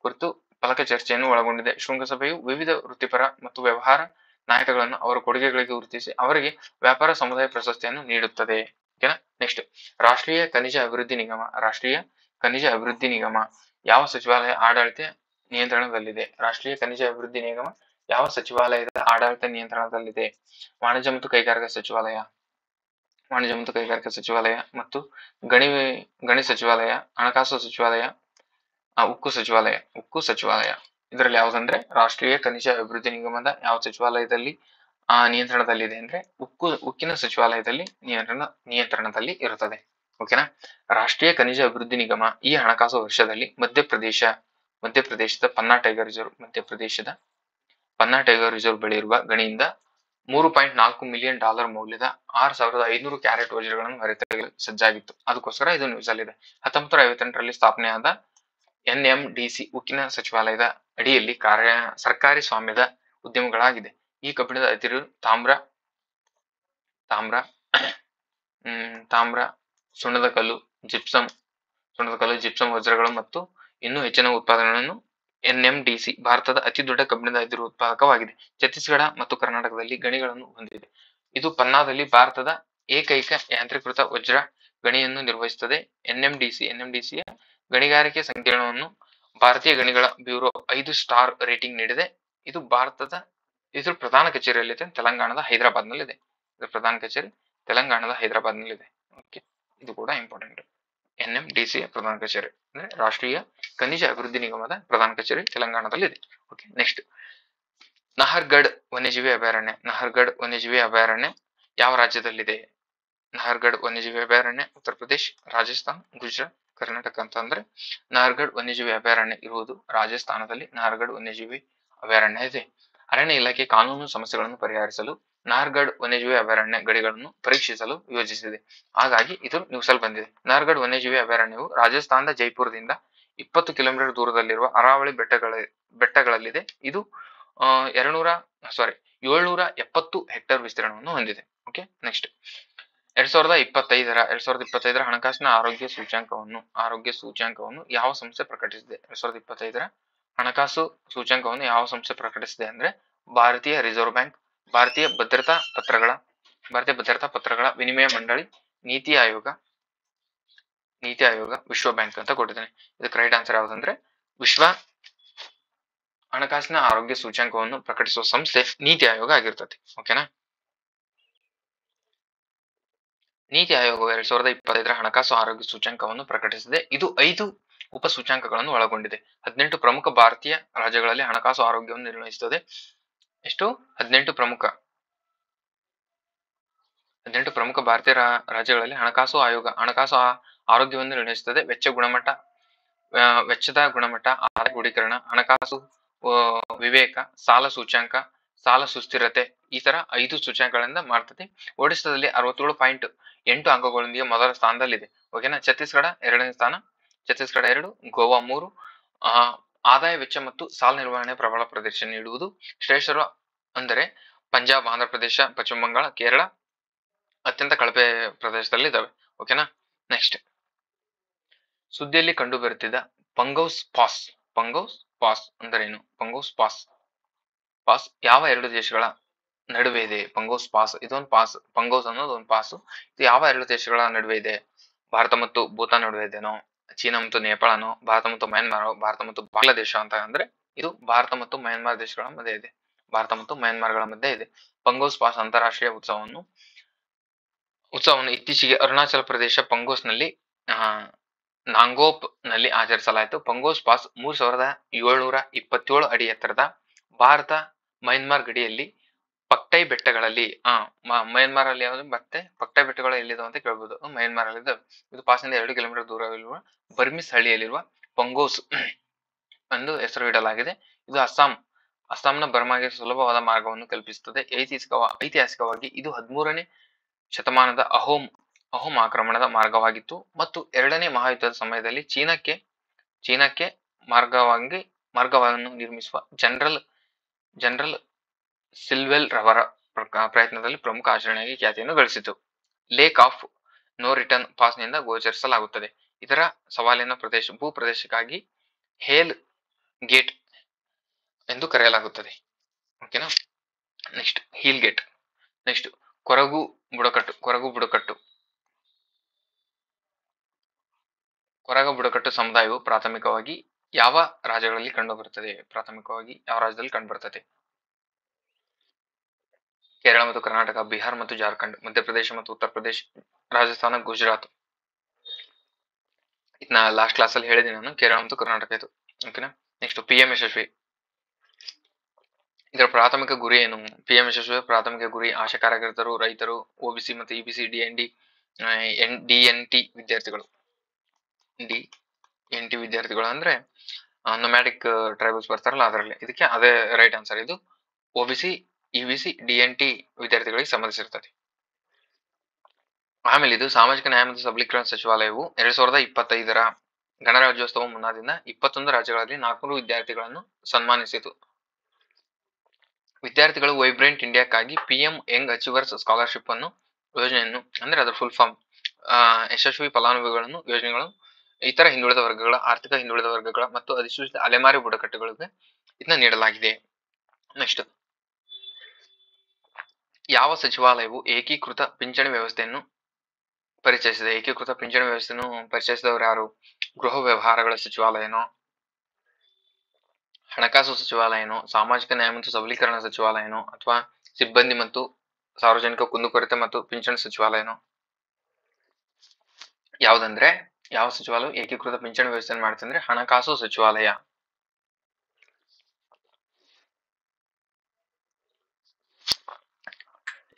ಕುರಿತು ಫಲಕ ಚರ್ಚೆಯನ್ನು ಒಳಗೊಂಡಿದೆ. ಶೃಂಗಸಭೆಯು ವಿವಿಧ ವೃತ್ತಿಪರ ಮತ್ತು ವ್ಯವಹಾರ ನಾಯಕಗಳನ್ನು ಅವರ ಕೊಡುಗೆಗಳಿಗೆ ಗುರುತಿಸಿ ಅವರಿಗೆ ವ್ಯಾಪಾರ ಸಮುದಾಯ ಪ್ರಶಸ್ತಿಯನ್ನು ನೀಡುತ್ತದೆ. ಓಕೆನಾ. ನೆಕ್ಸ್ಟ್ ರಾಷ್ಟ್ರೀಯ ಖನಿಜ ಅಭಿವೃದ್ಧಿ ನಿಗಮ ಯಾವ ಸಚಿವಾಲಯ ಆಡಳಿತ ನಿಯಂತ್ರಣದಲ್ಲಿದೆ? ರಾಷ್ಟ್ರೀಯ ಖನಿಜ ಅಭಿವೃದ್ಧಿ ನಿಗಮ ಯಾವ ಸಚಿವಾಲಯದ ಆಡಳಿತ ನಿಯಂತ್ರಣದಲ್ಲಿದೆ? ವಾಣಿಜ್ಯ ಮತ್ತು ಕೈಗಾರಿಕಾ ಸಚಿವಾಲಯ, ವಾಣಿಜ್ಯ ಮತ್ತು ಕೈಗಾರಿಕಾ ಸಚಿವಾಲಯ ಮತ್ತು ಗಣಿ ಗಣಿ ಸಚಿವಾಲಯ, ಹಣಕಾಸು ಸಚಿವಾಲಯ, ಉಕ್ಕು ಸಚಿವಾಲಯ. ಇದರಲ್ಲಿ ಯಾವ್ದಂದ್ರೆ ರಾಷ್ಟ್ರೀಯ ಖನಿಜ ಅಭಿವೃದ್ಧಿ ನಿಗಮದ ಯಾವ ಸಚಿವಾಲಯದಲ್ಲಿ ನಿಯಂತ್ರಣದಲ್ಲಿದೆ ಅಂದ್ರೆ ಉಕ್ಕಿನ ಸಚಿವಾಲಯದಲ್ಲಿ ನಿಯಂತ್ರಣದಲ್ಲಿ ಇರುತ್ತದೆ. ಓಕೆನಾ. ರಾಷ್ಟ್ರೀಯ ಖನಿಜ ಅಭಿವೃದ್ಧಿ ನಿಗಮ ಈ ಹಣಕಾಸು ವರ್ಷದಲ್ಲಿ ಮಧ್ಯಪ್ರದೇಶದ ಪನ್ನಾ ಟೈಗರ್ ರಿಸರ್ವ್ ಬಳಿ ಇರುವ ಗಣಿಯಿಂದ $3.4 ಮಿಲಿಯನ್ ಮೌಲ್ಯದ 6,500 ಕ್ಯಾರೆಟ್ ವಜ್ರಗಳನ್ನು ಹೊರತೆಗೆಯಲು ಸಜ್ಜಾಗಿತ್ತು. ಅದಕ್ಕೋಸ್ಕರ ಇದು ನ್ಯೂಸ್ ಅಲ್ಲಿದೆ. 1958ರಲ್ಲಿ ಸ್ಥಾಪನೆಯಾದ NMDC ಉಕ್ಕಿನ ಸಚಿವಾಲಯದ ಅಡಿಯಲ್ಲಿ ಸರ್ಕಾರಿ ಸ್ವಾಮ್ಯದ ಉದ್ಯಮಗಳಾಗಿದೆ. ಈ ಕಬ್ಬಿಣದ ಅದಿರು ತಾಮ್ರ, ಸುಣ್ಣದ ಕಲ್ಲು, ಜಿಪ್ಸಮ್ ವಜ್ರಗಳು ಮತ್ತು ಇನ್ನೂ ಹೆಚ್ಚಿನ ಉತ್ಪಾದನೆಗಳನ್ನು NMDC ಭಾರತದ ಅತಿ ದೊಡ್ಡ ಕಬ್ಬಿಣದ ಅದಿರು ಉತ್ಪಾದಕವಾಗಿದೆ. ಛತ್ತೀಸ್ಗಢ ಮತ್ತು ಕರ್ನಾಟಕದಲ್ಲಿ ಗಣಿಗಳನ್ನು ಹೊಂದಿದೆ. ಇದು ಪನ್ನಾದಲ್ಲಿ ಭಾರತದ ಏಕೈಕ ಯಾಂತ್ರೀಕೃತ ವಜ್ರ ಗಣಿಯನ್ನು ನಿರ್ವಹಿಸುತ್ತದೆ. NMDCಯ ಗಣಿಗಾರಿಕೆ ಸಂಕೀರ್ಣವನ್ನು ಭಾರತೀಯ ಗಣಿಗಳ ಬ್ಯೂರೋ 5 ಸ್ಟಾರ್ ರೇಟಿಂಗ್ ನೀಡಿದೆ. ಇದು ಇದ್ರ ಪ್ರಧಾನ ಕಚೇರಿಯಲ್ಲಿದೆ ತೆಲಂಗಾಣದ ಹೈದರಾಬಾದ್ನಲ್ಲಿದೆ. ಇದರ ಪ್ರಧಾನ ಕಚೇರಿ ತೆಲಂಗಾಣದ ಹೈದರಾಬಾದ್ನಲ್ಲಿದೆ. ಓಕೆ, ಇದು ಕೂಡ ಇಂಪಾರ್ಟೆಂಟ್. NMDCಯ ಪ್ರಧಾನ ಕಚೇರಿ ಅಂದ್ರೆ ರಾಷ್ಟ್ರೀಯ ಖನಿಜ ಅಭಿವೃದ್ಧಿ ನಿಗಮದ ಪ್ರಧಾನ ಕಚೇರಿ ತೆಲಂಗಾಣದಲ್ಲಿದೆ. ಓಕೆ, ನೆಕ್ಸ್ಟ್ ನಹರ್ಗಢ್ ವನ್ಯಜೀವಿ ಅಭಯಾರಣ್ಯ ಯಾವ ರಾಜ್ಯದಲ್ಲಿದೆ? ನಹರ್ಗಢ್ ವನ್ಯಜೀವಿ ಅಭಯಾರಣ್ಯ ಉತ್ತರ ಪ್ರದೇಶ್, ರಾಜಸ್ಥಾನ್, ಗುಜರಾತ್, ಕರ್ನಾಟಕ ಅಂತ ಅಂದ್ರೆ ನಹರ್ಗಢ್ ವನ್ಯಜೀವಿ ಅಭಯಾರಣ್ಯ ಇರುವುದು ರಾಜಸ್ಥಾನದಲ್ಲಿ ನಹರ್ಗಢ್ ವನ್ಯಜೀವಿ ಅಭಯಾರಣ್ಯ ಇದೆ. ಅರಣ್ಯ ಇಲಾಖೆ ಕಾನೂನು ಸಮಸ್ಯೆಗಳನ್ನು ಪರಿಹರಿಸಲು ನಹರ್ಗಢ್ ವನ್ಯಜೀವಿ ಅಭಯಾರಣ್ಯ ಗಡಿಗಳನ್ನು ಪರೀಕ್ಷಿಸಲು ಯೋಜಿಸಿದೆ. ಹಾಗಾಗಿ ಇದು ನ್ಯೂಸ್ ಅಲ್ಲಿ ಬಂದಿದೆ. ನಹರ್ಗಢ್ ವನ್ಯಜೀವಿ ಅಭಯಾರಣ್ಯವು ರಾಜಸ್ಥಾನದ ಜೈಪುರದಿಂದ 20 ಕಿಲೋಮೀಟರ್ ದೂರದಲ್ಲಿರುವ ಅರಾವಳಿ ಬೆಟ್ಟಗಳಲ್ಲಿದೆ. ಇದು 770 ಹೆಕ್ಟೇರ್ ವಿಸ್ತೀರ್ಣವನ್ನು ಹೊಂದಿದೆ. ಓಕೆ, ನೆಕ್ಸ್ಟ್ 2025ರ ಹಣಕಾಸಿನ ಆರೋಗ್ಯ ಸೂಚ್ಯಂಕವನ್ನು ಯಾವ ಸಂಸ್ಥೆ ಪ್ರಕಟಿಸಿದೆ? 2025ರ ಹಣಕಾಸು ಸೂಚ್ಯಂಕವನ್ನು ಯಾವ ಸಂಸ್ಥೆ ಪ್ರಕಟಿಸಿದೆ ಅಂದ್ರೆ ಭಾರತೀಯ ರಿಸರ್ವ್ ಬ್ಯಾಂಕ್, ಭಾರತೀಯ ಭದ್ರತಾ ಪತ್ರಗಳ ವಿನಿಮಯ ಮಂಡಳಿ, ನೀತಿ ಆಯೋಗ, ವಿಶ್ವ ಬ್ಯಾಂಕ್ ಅಂತ ಕೊಟ್ಟಿದ್ದೇನೆ. ಇದಕ್ಕೆ ರೈಟ್ ಆನ್ಸರ್ ಯಾವ್ದಂದ್ರೆ ವಿಶ್ವ ಹಣಕಾಸಿನ ಆರೋಗ್ಯ ಸೂಚ್ಯಂಕವನ್ನು ಪ್ರಕಟಿಸುವ ಸಂಸ್ಥೆ ನೀತಿ ಆಯೋಗ ಆಗಿರ್ತದೆ. ಓಕೆನಾ. ನೀತಿ ಆಯೋಗವು 2025ರ ಹಣಕಾಸು ಆರೋಗ್ಯ ಸೂಚ್ಯಂಕವನ್ನು ಪ್ರಕಟಿಸಿದೆ. ಇದು 5 ಉಪ ಸೂಚ್ಯಂಕಗಳನ್ನು ಒಳಗೊಂಡಿದೆ. 18 ಪ್ರಮುಖ ಭಾರತೀಯ ರಾಜ್ಯಗಳಲ್ಲಿ ಹಣಕಾಸು ಆರೋಗ್ಯವನ್ನು ನಿರ್ಣಯಿಸುತ್ತದೆ. ಎಷ್ಟು? 18 ಪ್ರಮುಖ ಭಾರತೀಯ ರಾಜ್ಯಗಳಲ್ಲಿ ಹಣಕಾಸು ಆರೋಗ್ಯವನ್ನು ನಿರ್ಣಯಿಸುತ್ತದೆ. ವೆಚ್ಚದ ಗುಣಮಟ್ಟ, ಆದಾಯ ಕ್ರೋಢೀಕರಣ, ಹಣಕಾಸು ವಿವೇಕ, ಸಾಲ ಸೂಚ್ಯಂಕ, ಸಾಲ ಸುಸ್ಥಿರತೆ, ಈ ತರ 5 ಸೂಚ್ಯಂಕಗಳಿಂದ ಮಾಡ್ತದೆ. ಒಡಿಸ್ಸಾದಲ್ಲಿ 67.8 ಅಂಕಗಳೊಂದಿಗೆ ಮೊದಲ ಸ್ಥಾನದಲ್ಲಿದೆ. ಓಕೆನಾ. ಛತ್ತೀಸ್ಗಢ 2ನೇ ಸ್ಥಾನ, 2, ಗೋವಾ 3. ಆದಾಯ ವೆಚ್ಚ ಮತ್ತು ಸಾಲ ನಿರ್ವಹಣೆ ಪ್ರಬಲ ಪ್ರದರ್ಶನ ನೀಡುವುದು ಶ್ರೇಷ್ಠರು ಅಂದರೆ ಪಂಜಾಬ್, ಆಂಧ್ರ ಪ್ರದೇಶ, ಪಶ್ಚಿಮ ಬಂಗಾಳ, ಕೇರಳ ಅತ್ಯಂತ ಕಳಪೆ ಪ್ರದೇಶದಲ್ಲಿ ಇದಾವೆ. ಓಕೆನಾ. ನೆಕ್ಸ್ಟ್ ಸುದ್ದಿಯಲ್ಲಿ ಕಂಡು ಬರುತ್ತಿದ್ದ ಪಂಗೌಸ್ ಪಾಸ್ ಅಂದರೇನು? ಪಂಗೌಸ್ ಪಾಸ್ ಯಾವ 2 ದೇಶಗಳ ನಡುವೆ ಇದೆ? ಪಂಗೌಸ್ ಪಾಸ್ ಇದೊಂದು ಪಾಸ್. ಪಂಗೌಸ್ ಅನ್ನೋದು ಒಂದು ಪಾಸ್. ಇದು ಯಾವ 2 ದೇಶಗಳ ನಡುವೆ ಇದೆ? ಭಾರತ ಮತ್ತು ಭೂತಾನ್ ನಡುವೆ ಇದೆನೋ, ಚೀನಾ ಮತ್ತು ನೇಪಾಳನೋ, ಭಾರತ ಮತ್ತು ಮ್ಯಾನ್ಮಾರ್, ಭಾರತ ಮತ್ತು ಬಾಂಗ್ಲಾದೇಶ ಅಂತ ಅಂದ್ರೆ ಇದು ಭಾರತ ಮತ್ತು ಮ್ಯಾನ್ಮಾರ್ ದೇಶಗಳ ಮಧ್ಯೆ ಇದೆ. ಮ್ಯಾನ್ಮಾರ್ಗಳ ಮಧ್ಯೆ ಇದೆ. ಪಂಗೌಸ್ ಪಾಸ್ ಅಂತಾರಾಷ್ಟ್ರೀಯ ಉತ್ಸವವನ್ನು ಇತ್ತೀಚೆಗೆ ಅರುಣಾಚಲ ಪ್ರದೇಶ ಪಂಗೋಸ್ನಲ್ಲಿ ನಾಂಗೋಪ್ ನಲ್ಲಿ ಆಚರಿಸಲಾಯಿತು. ಪಂಗೋಸ್ ಪಾಸ್ 3727 ಅಡಿ ಎತ್ತರದ ಭಾರತ ಮಯನ್ಮಾರ್ ಗಡಿಯಲ್ಲಿ ಪಕ್ಟೈ ಬೆಟ್ಟಗಳಲ್ಲಿ ಮಯನ್ಮಾರ್ ಅಲ್ಲಿ ಯಾವ್ದು ಮತ್ತೆ ಪಕ್ಟೈ ಬೆಟ್ಟಗಳು ಎಲ್ಲಿದಾವೆ ಅಂತ ಕೇಳ್ಬೋದು. ಮಯನ್ಮಾರ್ ಅಲ್ಲಿ ಇದು ಪಾಸ್ನಿಂದ 2 ಕಿಲೋಮೀಟರ್ ದೂರವಿರುವ ಬರ್ಮಿಸ್ ಹಳ್ಳಿಯಲ್ಲಿರುವ ಪಂಗೋಸ್ ಎಂದು ಹೆಸರು ಇಡಲಾಗಿದೆ. ಇದು ಅಸ್ಸಾಂನ ಬರ್ಮಾಗೆ ಸುಲಭವಾದ ಮಾರ್ಗವನ್ನು ಕಲ್ಪಿಸುತ್ತದೆ. ಐತಿಹಾಸಿಕವಾಗಿ ಇದು 13ನೇ ಶತಮಾನದ ಅಹೋಮ್ ಆಕ್ರಮಣದ ಮಾರ್ಗವಾಗಿತ್ತು ಮತ್ತು 2ನೇ ಮಹಾಯುದ್ಧದ ಸಮಯದಲ್ಲಿ ಚೀನಾಕ್ಕೆ ಮಾರ್ಗವನ್ನು ನಿರ್ಮಿಸುವ ಜನರಲ್ ಸಿಲ್ವೆಲ್ ರವರ ಪ್ರಯತ್ನದಲ್ಲಿ ಪ್ರಮುಖ ಆಚರಣೆಯಾಗಿ ಖ್ಯಾತಿಯನ್ನು ಗಳಿಸಿತು. ಲೇಕ್ ಆಫ್ ನೋ ರಿಟರ್ನ್ ಪಾಸ್ನಿಂದ ಗೋಚರಿಸಲಾಗುತ್ತದೆ. ಇದರ ಸವಾಲಿನ ಭೂಪ್ರದೇಶಕ್ಕಾಗಿ ಹೇಲ್ ಗೇಟ್ ಎಂದು ಕರೆಯಲಾಗುತ್ತದೆ. ಓಕೆನಾ. Next hell gate. ನೆಕ್ಸ್ಟ್ ಕೊರಗು ಬುಡಕಟ್ಟು ಸಮುದಾಯವು ಪ್ರಾಥಮಿಕವಾಗಿ ಯಾವ ರಾಜ್ಯದಲ್ಲಿ ಕಂಡುಬರುತ್ತದೆ? ಕೇರಳ ಮತ್ತು ಕರ್ನಾಟಕ, ಬಿಹಾರ್ ಮತ್ತು ಜಾರ್ಖಂಡ್, ಮಧ್ಯಪ್ರದೇಶ ಮತ್ತು ಉತ್ತರ ಪ್ರದೇಶ್, ರಾಜಸ್ಥಾನ, ಗುಜರಾತ್. ಇದನ್ನ ಲಾಸ್ಟ್ ಕ್ಲಾಸ್ ಅಲ್ಲಿ ಹೇಳಿದೆ ನಾನು, ಕೇರಳ ಮತ್ತು ಕರ್ನಾಟಕ ಇದು. ಓಕೆನಾ. ನೆಕ್ಸ್ಟ್ PM ಯಶಸ್ವಿ. ಇದರ ಪ್ರಾಥಮಿಕ ಗುರಿ ಏನು? PM ಯಶಸ್ವಿ ಪ್ರಾಥಮಿಕ ಗುರಿ ಆಶಾ ಕಾರ್ಯಕರ್ತರು, ರೈತರು, OBC ಮತ್ತು EBC, DNT ವಿದ್ಯಾರ್ಥಿಗಳು. DNT ವಿದ್ಯಾರ್ಥಿಗಳು ಅಂದ್ರೆ ನೊಮ್ಯಾಟಿಕ್ ಟ್ರೈಬಲ್ಸ್ ಬರ್ತಾರಲ್ಲ ಅದರಲ್ಲಿ. ಇದಕ್ಕೆ ಅದೇ ರೈಟ್ ಆನ್ಸರ್. ಇದು OBC, EBC, DNT ವಿದ್ಯಾರ್ಥಿಗಳಿಗೆ ಸಂಬಂಧಿಸಿರ್ತದೆ. ಆಮೇಲೆ ಇದು ಸಾಮಾಜಿಕ ನ್ಯಾಯ ಮತ್ತು ಸಬಲೀಕರಣ ಸಚಿವಾಲಯವು 2025ರ ಗಣರಾಜ್ಯೋತ್ಸವ ಮುನ್ನಾದಿಂದ 21 ರಾಜ್ಯಗಳಲ್ಲಿ 400 ವಿದ್ಯಾರ್ಥಿಗಳನ್ನು ಸನ್ಮಾನಿಸಿತು. ವಿದ್ಯಾರ್ಥಿಗಳು ವೈಬ್ರೆಂಟ್ ಇಂಡಿಯಾಕ್ಕಾಗಿ PM ಯಂಗ್ ಅಚೀವರ್ಸ್ ಸ್ಕಾಲರ್ಶಿಪ್ ಯೋಜನೆಯನ್ನು ಅಂದ್ರೆ ಅದರ ಫುಲ್ ಫಾರ್ಮ್ ಯಶಸ್ವಿ ಫಲಾನುಭವಿಗಳನ್ನು ಯೋಜನೆಗಳು ಇತರ ಹಿಂದುಳಿದ ವರ್ಗಗಳ, ಆರ್ಥಿಕ ಹಿಂದುಳಿದ ವರ್ಗಗಳ ಮತ್ತು ಅಧಿಸೂಚಿತ ಅಲೆಮಾರಿ ಬುಡಕಟ್ಟುಗಳಿಗೆ ಇದನ್ನ ನೀಡಲಾಗಿದೆ. ನೆಕ್ಸ್ಟ್, ಯಾವ ಸಚಿವಾಲಯವು ಏಕೀಕೃತ ಪಿಂಚಣಿ ವ್ಯವಸ್ಥೆಯನ್ನು ಪರಿಚಯಿಸಿದೆ? ಏಕೀಕೃತ ಪಿಂಚಣಿ ವ್ಯವಸ್ಥೆಯನ್ನು ಪರಿಚಯಿಸಿದವರು ಯಾರು? ಗೃಹ ವ್ಯವಹಾರಗಳ ಸಚಿವಾಲಯನೋ, ಹಣಕಾಸು ಸಚಿವಾಲಯನೋ, ಸಾಮಾಜಿಕ ನ್ಯಾಯ ಮತ್ತು ಸಬಲೀಕರಣ ಸಚಿವಾಲಯನೋ, ಅಥವಾ ಸಿಬ್ಬಂದಿ ಮತ್ತು ಸಾರ್ವಜನಿಕ ಕುಂದುಕೊರತೆ ಮತ್ತು ಪಿಂಚಣಿ ಸಚಿವಾಲಯನೋ? ಯಾವ್ದಂದ್ರೆ ಯಾವ ಸಚಿವಾಲಯ ಏಕೀಕೃತ ಪಿಂಚಣಿ ವ್ಯವಸ್ಥೆಯನ್ನು ಮಾಡುತ್ತೆ ಅಂದ್ರೆ ಹಣಕಾಸು ಸಚಿವಾಲಯ.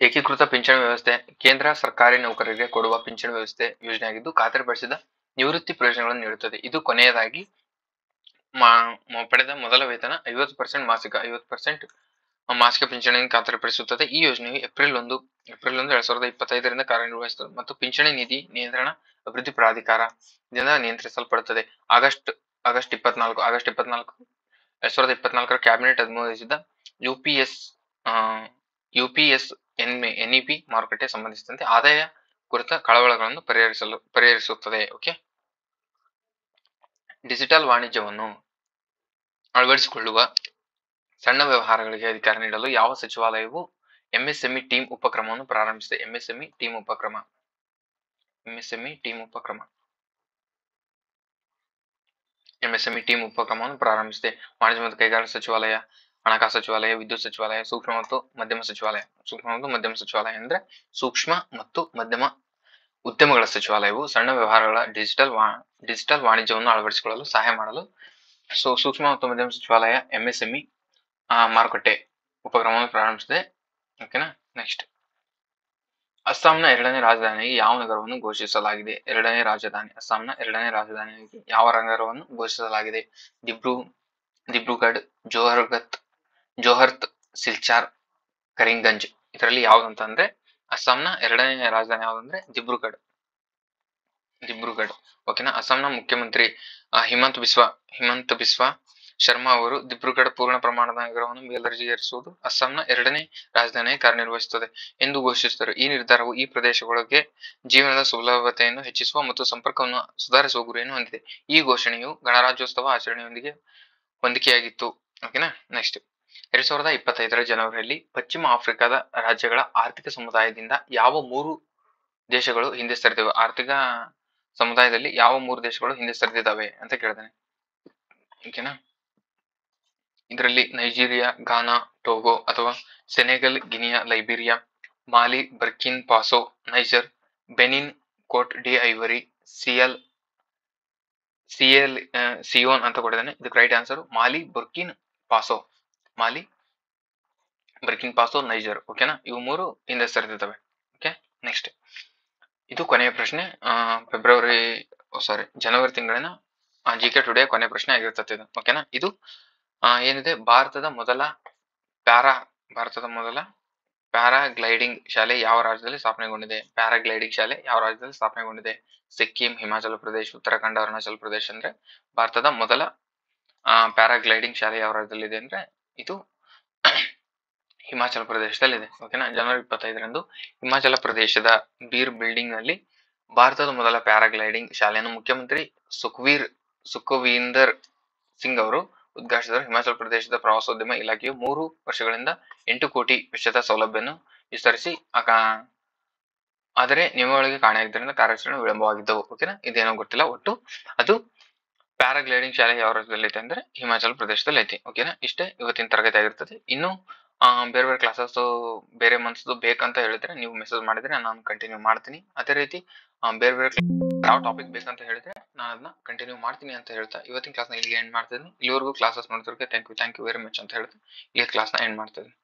ಏಕೀಕೃತ ಪಿಂಚಣಿ ವ್ಯವಸ್ಥೆ ಕೇಂದ್ರ ಸರ್ಕಾರಿ ನೌಕರರಿಗೆ ಕೊಡುವ ಪಿಂಚಣಿ ವ್ಯವಸ್ಥೆ ಯೋಜನೆಯಾಗಿದ್ದು ಖಾತರಿಪಡಿಸಿದ ನಿವೃತ್ತಿ ಪ್ರಯೋಜನಗಳನ್ನು ನೀಡುತ್ತದೆ. ಇದು ಕೊನೆಯದಾಗಿ ಪಡೆದ ಮೊದಲ ವೇತನ 50% ಮಾಸಿಕ 50% ಮಾಸಿಕ ಪಿಂಚಣಿಯನ್ನು ಖಾತರಿಪಡಿಸುತ್ತದೆ. ಈ ಯೋಜನೆಯು ಏಪ್ರಿಲ್ 1, 2025ರಿಂದ ಕಾರ್ಯನಿರ್ವಹಿಸುತ್ತದೆ ಮತ್ತು ಪಿಂಚಣಿ ನಿಧಿ ನಿಯಂತ್ರಣ ಅಭಿವೃದ್ಧಿ ಪ್ರಾಧಿಕಾರ ದಿಂದ ನಿಯಂತ್ರಿಸಲ್ಪಡುತ್ತದೆ. ಆಗಸ್ಟ್ 24, 2024ರ ಕ್ಯಾಬಿನೆಟ್ ಅನುಮೋದಿಸಿದ UPSNEP ಮಾರುಕಟ್ಟೆ ಸಂಬಂಧಿಸಿದಂತೆ ಆದಾಯ ಕುರಿತ ಕಳವಳಗಳನ್ನು ಪರಿಹರಿಸುತ್ತದೆ. ಓಕೆ. ಡಿಜಿಟಲ್ ವಾಣಿಜ್ಯವನ್ನು ಅಳವಡಿಸಿಕೊಳ್ಳುವ ಸಣ್ಣ ವ್ಯವಹಾರಗಳಿಗೆ ಅಧಿಕಾರ ನೀಡಲು ಯಾವ ಸಚಿವಾಲಯವು MSME ಟೀಮ್ ಉಪಕ್ರಮವನ್ನು ಪ್ರಾರಂಭಿಸಿದೆ? MSME ಟೀಮ್ ಉಪಕ್ರಮ ಉಪಕ್ರಮವನ್ನು ಪ್ರಾರಂಭಿಸಿದೆ. ವಾಣಿಜ್ಯ ಮತ್ತು ಕೈಗಾರಿಕಾ ಸಚಿವಾಲಯ, ಹಣಕಾಸು ಸಚಿವಾಲಯ, ವಿದ್ಯುತ್ ಸಚಿವಾಲಯ, ಸೂಕ್ಷ್ಮ ಮತ್ತು ಮಧ್ಯಮ ಸಚಿವಾಲಯ ಅಂದ್ರೆ ಸೂಕ್ಷ್ಮ ಮತ್ತು ಮಧ್ಯಮ ಉದ್ಯಮಗಳ ಸಚಿವಾಲಯವು ಸಣ್ಣ ವ್ಯವಹಾರಗಳ ಡಿಜಿಟಲ್ ವಾಣಿಜ್ಯವನ್ನು ಅಳವಡಿಸಿಕೊಳ್ಳಲು ಸಹಾಯ ಮಾಡಲು ಸೂಕ್ಷ್ಮ ಮತ್ತು ಮಧ್ಯಮ ಸಚಿವಾಲಯ MSME ಮಾರುಕಟ್ಟೆ ಉಪಕ್ರಮವನ್ನು ಪ್ರಾರಂಭಿಸಿದೆ. ಓಕೆನಾ. ನೆಕ್ಸ್ಟ್, ಅಸ್ಸಾಂನ 2ನೇ ರಾಜಧಾನಿಯಾಗಿ ಯಾವ ನಗರವನ್ನು ಘೋಷಿಸಲಾಗಿದೆ? ಅಸ್ಸಾಂನ 2ನೇ ರಾಜಧಾನಿಯಾಗಿ ಯಾವ ನಗರವನ್ನು ಘೋಷಿಸಲಾಗಿದೆ? ದಿಬ್ರುಗಢ್, ಜೋಹರ್ತ್, ಸಿಲ್ಚಾರ್, ಕರೀಂಗಂಜ್. ಇದರಲ್ಲಿ ಯಾವ್ದಂತಂದ್ರೆ ಅಸ್ಸಾಂನ 2ನೇ ರಾಜಧಾನಿ ಯಾವ್ದಂದ್ರೆ ದಿಬ್ರುಗಢ್. ಓಕೆನಾ. ಅಸ್ಸಾಂನ ಮುಖ್ಯಮಂತ್ರಿ ಹಿಮಂತ್ ಬಿಸ್ವಾ ಶರ್ಮಾ ಅವರು ದಿಬ್ರುಗಢ್ ಪೂರ್ಣ ಪ್ರಮಾಣದ ನಗರವನ್ನು ಮೇಲ್ದರ್ಜೆಗೇರಿಸುವುದು ಅಸ್ಸಾಂನ 2ನೇ ರಾಜಧಾನಿಯಾಗಿ ಕಾರ್ಯನಿರ್ವಹಿಸುತ್ತದೆ ಎಂದು ಘೋಷಿಸಿದರು. ಈ ನಿರ್ಧಾರವು ಈ ಪ್ರದೇಶಗಳಿಗೆ ಜೀವನದ ಸುಲಭತೆಯನ್ನು ಹೆಚ್ಚಿಸುವ ಮತ್ತು ಸಂಪರ್ಕವನ್ನು ಸುಧಾರಿಸುವ ಗುರಿಯನ್ನು ಹೊಂದಿದೆ. ಈ ಘೋಷಣೆಯು ಗಣರಾಜ್ಯೋತ್ಸವ ಆಚರಣೆಯೊಂದಿಗೆ ಹೊಂದಿಕೆಯಾಗಿತ್ತು. ಓಕೆನಾ. ನೆಕ್ಸ್ಟ್, 2025ರ ಜನವರಿಯಲ್ಲಿ ಪಶ್ಚಿಮ ಆಫ್ರಿಕಾದ ರಾಜ್ಯಗಳ ಆರ್ಥಿಕ ಸಮುದಾಯದಿಂದ ಯಾವ 3 ದೇಶಗಳು ಹಿಂದೆ ಸರಿದಿವೆ? ಆರ್ಥಿಕ ಸಮುದಾಯದಲ್ಲಿ ಯಾವ 3 ದೇಶಗಳು ಹಿಂದೆ ಸರಿದಿದ್ದಾವೆ ಅಂತ ಕೇಳಿದಾನೆ. ಓಕೆನಾ. ಇದರಲ್ಲಿ ನೈಜೀರಿಯಾ, ಘಾನಾ, ಟೋಗೋ ಅಥವಾ Senegal, Guinea, Liberia, Mali, Burkina Faso, Niger, Benin, Cote d'Ivoire, ಸಿಯೋನ್ ಅಂತ ಕೊಟ್ಟಿದ್ದಾನೆ. ಇದಕ್ಕೆ ರೈಟ್ ಆನ್ಸರ್ ಮಾಲಿ, ಬರ್ಕಿನ್ ಪಾಸೋ, ನೈಜರ್. ಓಕೆನಾ. ಇವು 3 ಹಿಂದೆ ಸರಿದಿದ್ದಾವೆ. ಓಕೆ. ನೆಕ್ಸ್ಟ್, ಇದು ಕೊನೆಯ ಪ್ರಶ್ನೆ. ಜನವರಿ ತಿಂಗಳಿನ GK ಟುಡೇ ಕೊನೆಯ ಪ್ರಶ್ನೆ ಆಗಿರ್ತದೆ ಇದು. ಓಕೆನಾ. ಇದು ಏನಿದೆ, ಭಾರತದ ಮೊದಲ ಪ್ಯಾರಾಗ್ಲೈಡಿಂಗ್ ಶಾಲೆ ಯಾವ ರಾಜ್ಯದಲ್ಲಿ ಸ್ಥಾಪನೆಗೊಂಡಿದೆ? ಸಿಕ್ಕಿಂ, ಹಿಮಾಚಲ ಪ್ರದೇಶ್, ಉತ್ತರಾಖಂಡ, ಅರುಣಾಚಲ ಪ್ರದೇಶ್. ಅಂದ್ರೆ ಭಾರತದ ಮೊದಲ ಪ್ಯಾರಾಗ್ಲೈಡಿಂಗ್ ಶಾಲೆ ಯಾವ ರಾಜ್ಯದಲ್ಲಿ ಇದೆ ಅಂದ್ರೆ ಇದು ಹಿಮಾಚಲ ಪ್ರದೇಶದಲ್ಲಿದೆ. ಓಕೆನಾ. ಜನವರಿ 25ರಂದು ಹಿಮಾಚಲ ಪ್ರದೇಶದ ಬೀರ್ ಬಿಲ್ಡಿಂಗ್ ನಲ್ಲಿ ಭಾರತದ ಮೊದಲ ಪ್ಯಾರಾಗ್ಲೈಡಿಂಗ್ ಶಾಲೆಯನ್ನು ಮುಖ್ಯಮಂತ್ರಿ ಸುಖವೀಂದರ್ ಸಿಂಗ್ ಅವರು ಉದ್ಘಾಟಿಸಿದರು. ಹಿಮಾಚಲ ಪ್ರದೇಶದ ಪ್ರವಾಸೋದ್ಯಮ ಇಲಾಖೆಯು 3 ವರ್ಷಗಳಿಂದ 8 ಕೋಟಿ ವೆಚ್ಚದ ಸೌಲಭ್ಯವನ್ನು ವಿಸ್ತರಿಸಿ ಆದರೆ ನಿಯಮಗಳಿಗೆ ಕಾರಣೆಯಾಗಿದ್ದರಿಂದ ಕಾರ್ಯಾಚರಣೆ ವಿಳಂಬವಾಗಿದ್ದವು. ಓಕೆನಾ. ಇದೇನೋ ಗೊತ್ತಿಲ್ಲ. ಒಟ್ಟು ಅದು ಪ್ಯಾರಾಗ್ಲೈಡಿಂಗ್ ಶಾಲೆ ಯಾವ ರಾಜ್ಯದಲ್ಲಿ ಐತೆ ಅಂದ್ರೆ ಹಿಮಾಚಲ ಪ್ರದೇಶದಲ್ಲಿ ಐತಿ. ಓಕೆನಾ. ಇಷ್ಟೇ ಇವತ್ತಿನ ತರಗತಿ ಆಗಿರ್ತದೆ. ಇನ್ನು ಬೇರೆ ಬೇರೆ ಕ್ಲಾಸಸ್ ಬೇರೆ ಮಂತ್ಸ್ದು ಬೇಕಂತ ಹೇಳಿದ್ರೆ ನೀವು ಮೆಸೇಜ್ ಮಾಡಿದ್ರೆ ನಾನು ಕಂಟಿನ್ಯೂ ಮಾಡ್ತೀನಿ. ಅದೇ ರೀತಿ ಬೇರೆ ಬೇರೆ ಯಾವ ಟಾಪಿಕ್ ಬೇಕಂತ ಹೇಳಿದ್ರೆ ನಾನು ಅದನ್ನ ಕಂಟಿನ್ಯೂ ಮಾಡ್ತೀನಿ ಅಂತ ಹೇಳ್ತಾ ಇವತ್ತಿನ ಕ್ಲಾಸ್ನ ಇಲ್ಲಿಗೆ ಎಂಡ್ ಮಾಡ್ತಿದ್ದೀನಿ. ಇಲ್ಲಿವರೆಗೂ ಕ್ಲಾಸಸ್ ನೋಡ್ತಿರೋಕೆ ಥ್ಯಾಂಕ್ ಯು ವೆರಿ ಮಚ್ ಅಂತ ಹೇಳ್ತಾ ಇಲ್ಲಿ ಕ್ಲಾಸ್ನ ಎಂಡ್ ಮಾಡ್ತಿದ್ದೀನಿ.